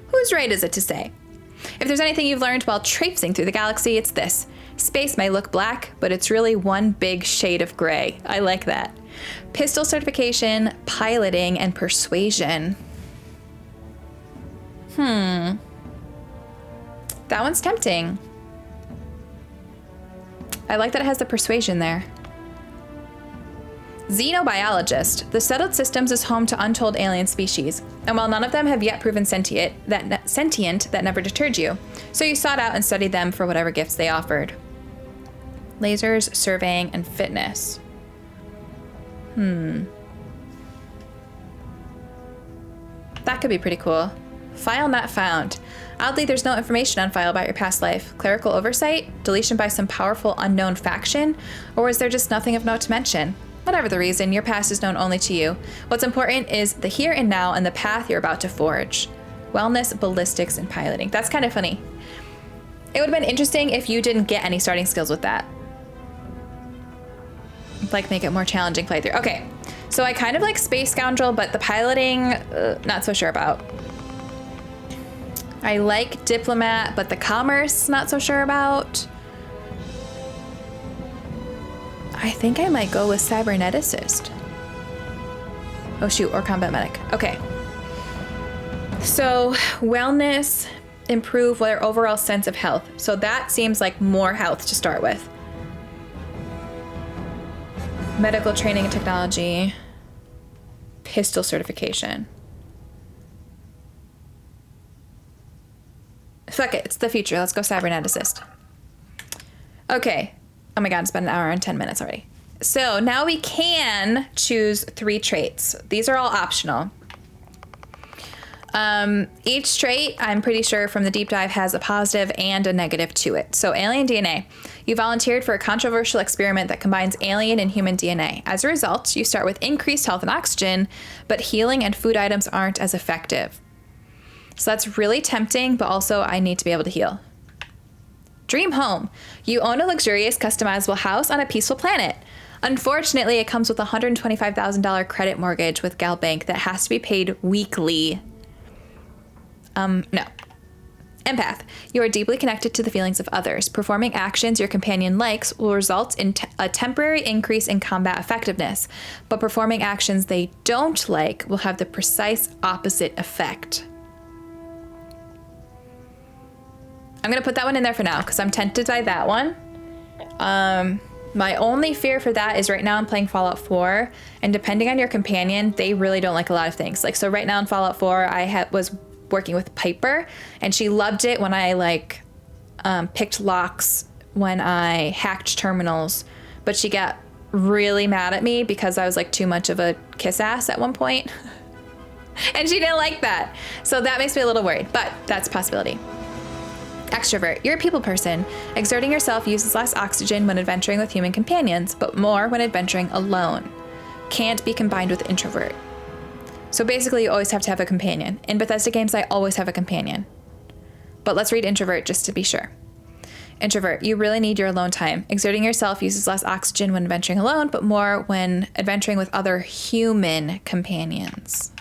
Whose right is it to say? If there's anything you've learned while traipsing through the galaxy, it's this. Space may look black, but it's really one big shade of gray. I like that. Pistol certification, piloting, and persuasion. That one's tempting. I like that it has the persuasion there. Xenobiologist. The settled systems is home to untold alien species, and while none of them have yet proven sentient, that never deterred you. So you sought out and studied them for whatever gifts they offered. Lasers, surveying, and fitness. That could be pretty cool. File not found. Oddly, there's no information on file about your past life. Clerical oversight? Deletion by some powerful unknown faction? Or is there just nothing of note to mention? Whatever the reason, your past is known only to you. What's important is the here and now and the path you're about to forge. Wellness, ballistics, and piloting. That's kind of funny. It would have been interesting if you didn't get any starting skills with that. Like, make it more challenging playthrough. Okay, so I kind of like Space Scoundrel, but the piloting, not so sure about. I like Diplomat, but the commerce, not so sure about. I think I might go with Cyberneticist. Oh shoot, or Combat Medic. Okay. So, wellness, improve their overall sense of health. So that seems like more health to start with. Medical training and technology. Pistol certification. Fuck it, it's the future. Let's go Cyberneticist. Okay. Oh my god, it's been an hour and 10 minutes already. So now we can choose 3 traits. These are all optional. Each trait, I'm pretty sure from the deep dive, has a positive and a negative to it. So alien DNA. You volunteered for a controversial experiment that combines alien and human DNA. As a result, you start with increased health and oxygen, but healing and food items aren't as effective. So that's really tempting, but also I need to be able to heal. Dream home. You own a luxurious, customizable house on a peaceful planet. Unfortunately, it comes with a $125,000 credit mortgage with Gal Bank that has to be paid weekly. No. Empath. You are deeply connected to the feelings of others. Performing actions your companion likes will result in a temporary increase in combat effectiveness, but performing actions they don't like will have the precise opposite effect. I'm gonna put that one in there for now because I'm tempted by that one. My only fear for that is right now I'm playing Fallout 4, and depending on your companion, they really don't like a lot of things. Like, so right now in Fallout 4, I was working with Piper, and she loved it when I picked locks, when I hacked terminals, but she got really mad at me because I was like too much of a kiss ass at one point. And she didn't like that. So that makes me a little worried, but that's a possibility. Extrovert. You're a people person. Exerting yourself uses less oxygen when adventuring with human companions, but more when adventuring alone. Can't be combined with introvert. So basically you always have to have a companion. In Bethesda games, I always have a companion. But let's read introvert just to be sure. Introvert. You really need your alone time. Exerting yourself uses less oxygen when adventuring alone, but more when adventuring with other human companions.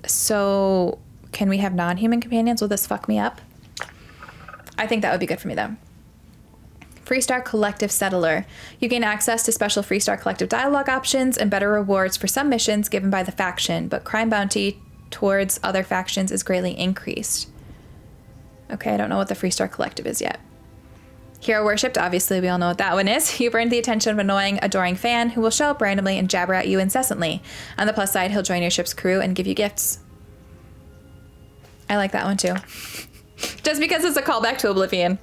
So can we have non-human companions? Will this fuck me up? I think that would be good for me though. Freestar Collective Settler. You gain access to special Freestar Collective dialogue options and better rewards for some missions given by the faction, but crime bounty towards other factions is greatly increased. Okay, I don't know what the Freestar Collective is yet. Hero Worshipped, obviously we all know what that one is. You've earned the attention of an annoying, adoring fan who will show up randomly and jabber at you incessantly. On the plus side, he'll join your ship's crew and give you gifts. I like that one too. Just because it's a callback to Oblivion.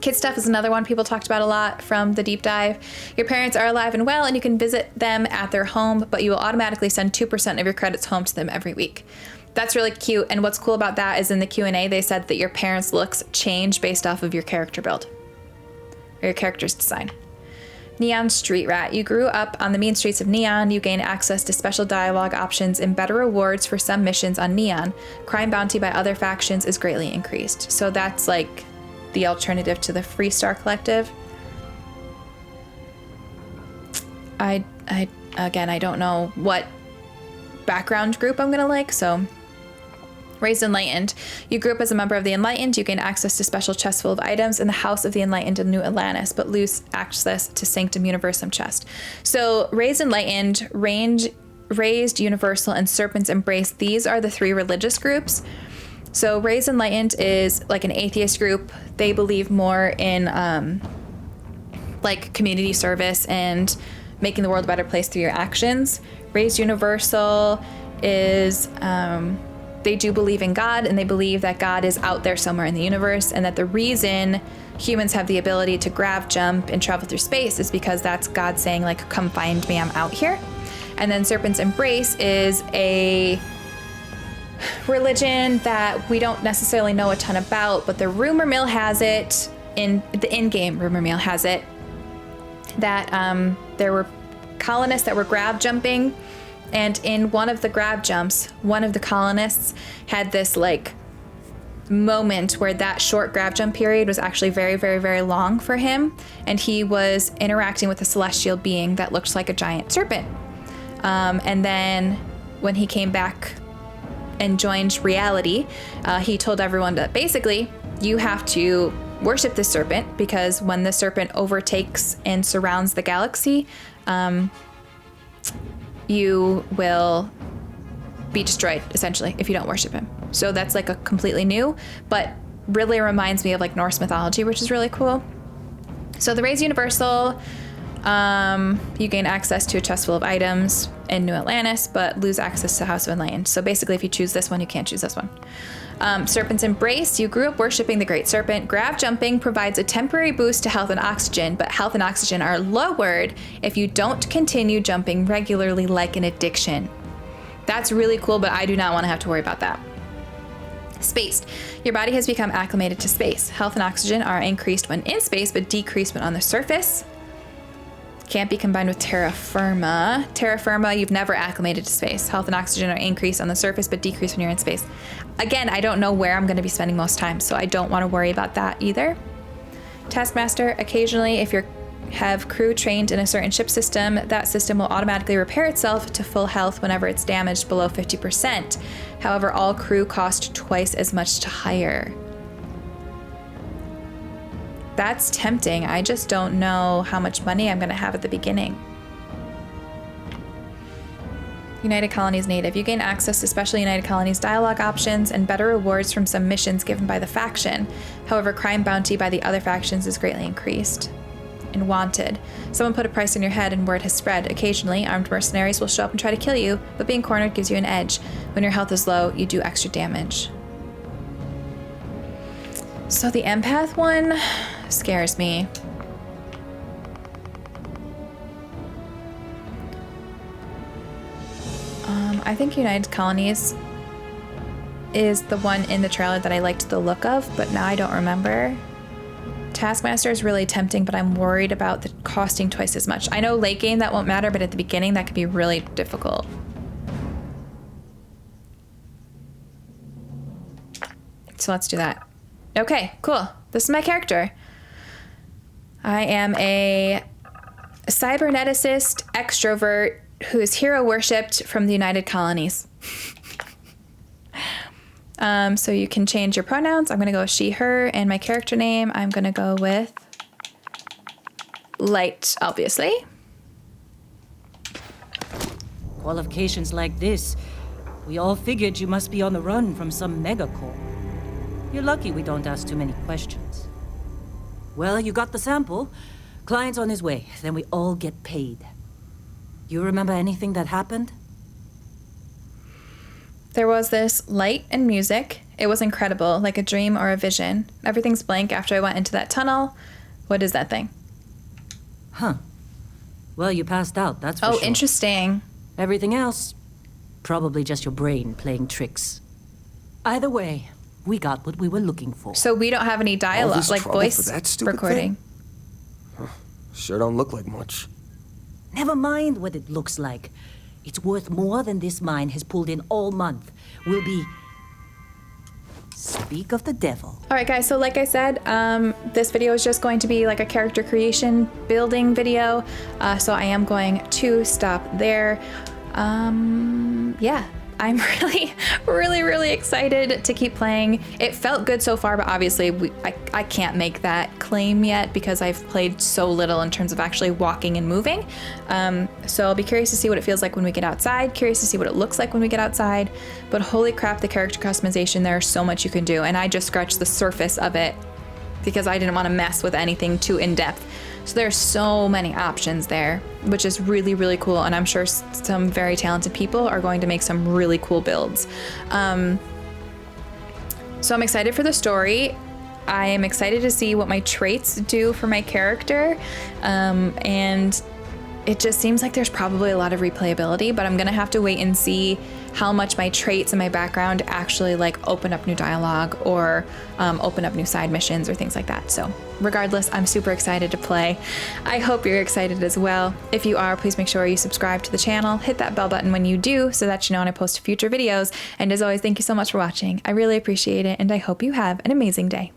Kid stuff is another one people talked about a lot from the deep dive. Your parents are alive and well, and you can visit them at their home, but you will automatically send 2% of your credits home to them every week. That's really cute, and what's cool about that is in the Q&A they said that your parents' looks change based off of your character build. Or your character's design. Neon Street Rat. You grew up on the mean streets of Neon. You gain access to special dialogue options and better rewards for some missions on Neon. Crime bounty by other factions is greatly increased. So that's like the alternative to the Freestar Collective. I don't know what background group I'm gonna like, so. Raised Enlightened. You grew up as a member of the Enlightened. You gain access to special chests full of items in the House of the Enlightened in New Atlantis, but lose access to Sanctum Universum chest. So Raised Enlightened, Raised Universal, and Serpent's Embrace, these are the 3 religious groups. So Raised Enlightened is like an atheist group. They believe more in like community service and making the world a better place through your actions. Raised Universal is they do believe in God, and they believe that God is out there somewhere in the universe, and that the reason humans have the ability to grav jump and travel through space is because that's God saying, like, come find me, I'm out here. And then Serpent's Embrace is a religion that we don't necessarily know a ton about, but the rumor mill has it, in the in-game rumor mill has it, that there were colonists that were grav jumping, and in one of the grav jumps, one of the colonists had this like moment where that short grav jump period was actually very, very, very long for him, and he was interacting with a celestial being that looked like a giant serpent. And then when he came back and joined reality, he told everyone that basically you have to worship this serpent, because when the serpent overtakes and surrounds the galaxy, you will be destroyed, essentially, if you don't worship him. So that's like a completely new, but really reminds me of like Norse mythology, which is really cool. So the Raised Universal, you gain access to a chest full of items in New Atlantis, but lose access to House of Enlightened. So basically, if you choose this one, you can't choose this one. Serpent's Embrace, you grew up worshiping the Great Serpent. Grav jumping provides a temporary boost to health and oxygen, but health and oxygen are lowered if you don't continue jumping regularly, like an addiction. That's really cool, but I do not want to have to worry about that. Spaced. Your body has become acclimated to space. Health and oxygen are increased when in space, but decreased when on the surface. Can't be combined with terra firma. Terra firma, you've never acclimated to space. Health and oxygen are increased on the surface, but decreased when you're in space. Again, I don't know where I'm going to be spending most time, so I don't want to worry about that either. Taskmaster, occasionally, if you have crew trained in a certain ship system, that system will automatically repair itself to full health whenever it's damaged below 50%. However, all crew cost twice as much to hire. That's tempting. I just don't know how much money I'm going to have at the beginning. United Colonies native. You gain access to special United Colonies dialogue options and better rewards from some missions given by the faction. However, crime bounty by the other factions is greatly increased. And wanted. Someone put a price on your head and word has spread. Occasionally, armed mercenaries will show up and try to kill you, but being cornered gives you an edge. When your health is low, you do extra damage. So the empath one scares me. I think United Colonies is the one in the trailer that I liked the look of, but now I don't remember. Taskmaster is really tempting, but I'm worried about the costing twice as much. I know late game that won't matter, but at the beginning that could be really difficult. So let's do that. Okay, cool. This is my character. I am a cyberneticist extrovert who is hero worshipped from the United Colonies. So you can change your pronouns. I'm going to go with she, her, and my character name, I'm going to go with Light, obviously. Qualifications like this, we all figured you must be on the run from some megacorp. You're lucky we don't ask too many questions. Well, you got the sample. Client's on his way, then we all get paid. You remember anything that happened? There was this light and music. It was incredible, like a dream or a vision. Everything's blank after I went into that tunnel. What is that thing? Huh. Well, you passed out, that's for sure. Oh, interesting. Everything else, probably just your brain playing tricks. Either way, we got what we were looking for. So we don't have any dialogue, like voice recording. Huh. Sure don't look like much. Never mind what it looks like. It's worth more than this mine has pulled in all month. We'll be... Speak of the devil. All right, guys, so like I said, this video is just going to be like a character creation building video. So I am going to stop there. Yeah, I'm really excited to keep playing. It felt good so far, but obviously I can't make that claim yet because I've played so little in terms of actually walking and moving. So I'll be curious to see what it feels like when we get outside, curious to see what it looks like when we get outside, but holy crap, the character customization, there's so much you can do, and I just scratched the surface of it because I didn't want to mess with anything too in-depth. So there's so many options there, which is really cool, and I'm sure some very talented people are going to make some really cool builds. So I'm excited for the story. I am excited to see what my traits do for my character, and it just seems like there's probably a lot of replayability, but I'm gonna have to wait and see how much my traits and my background actually like open up new dialogue or open up new side missions or things like that. So regardless, I'm super excited to play. I hope you're excited as well. If you are, please make sure you subscribe to the channel, hit that bell button when you do so that you know when I post future videos. And as always, thank you so much for watching. I really appreciate it, and I hope you have an amazing day.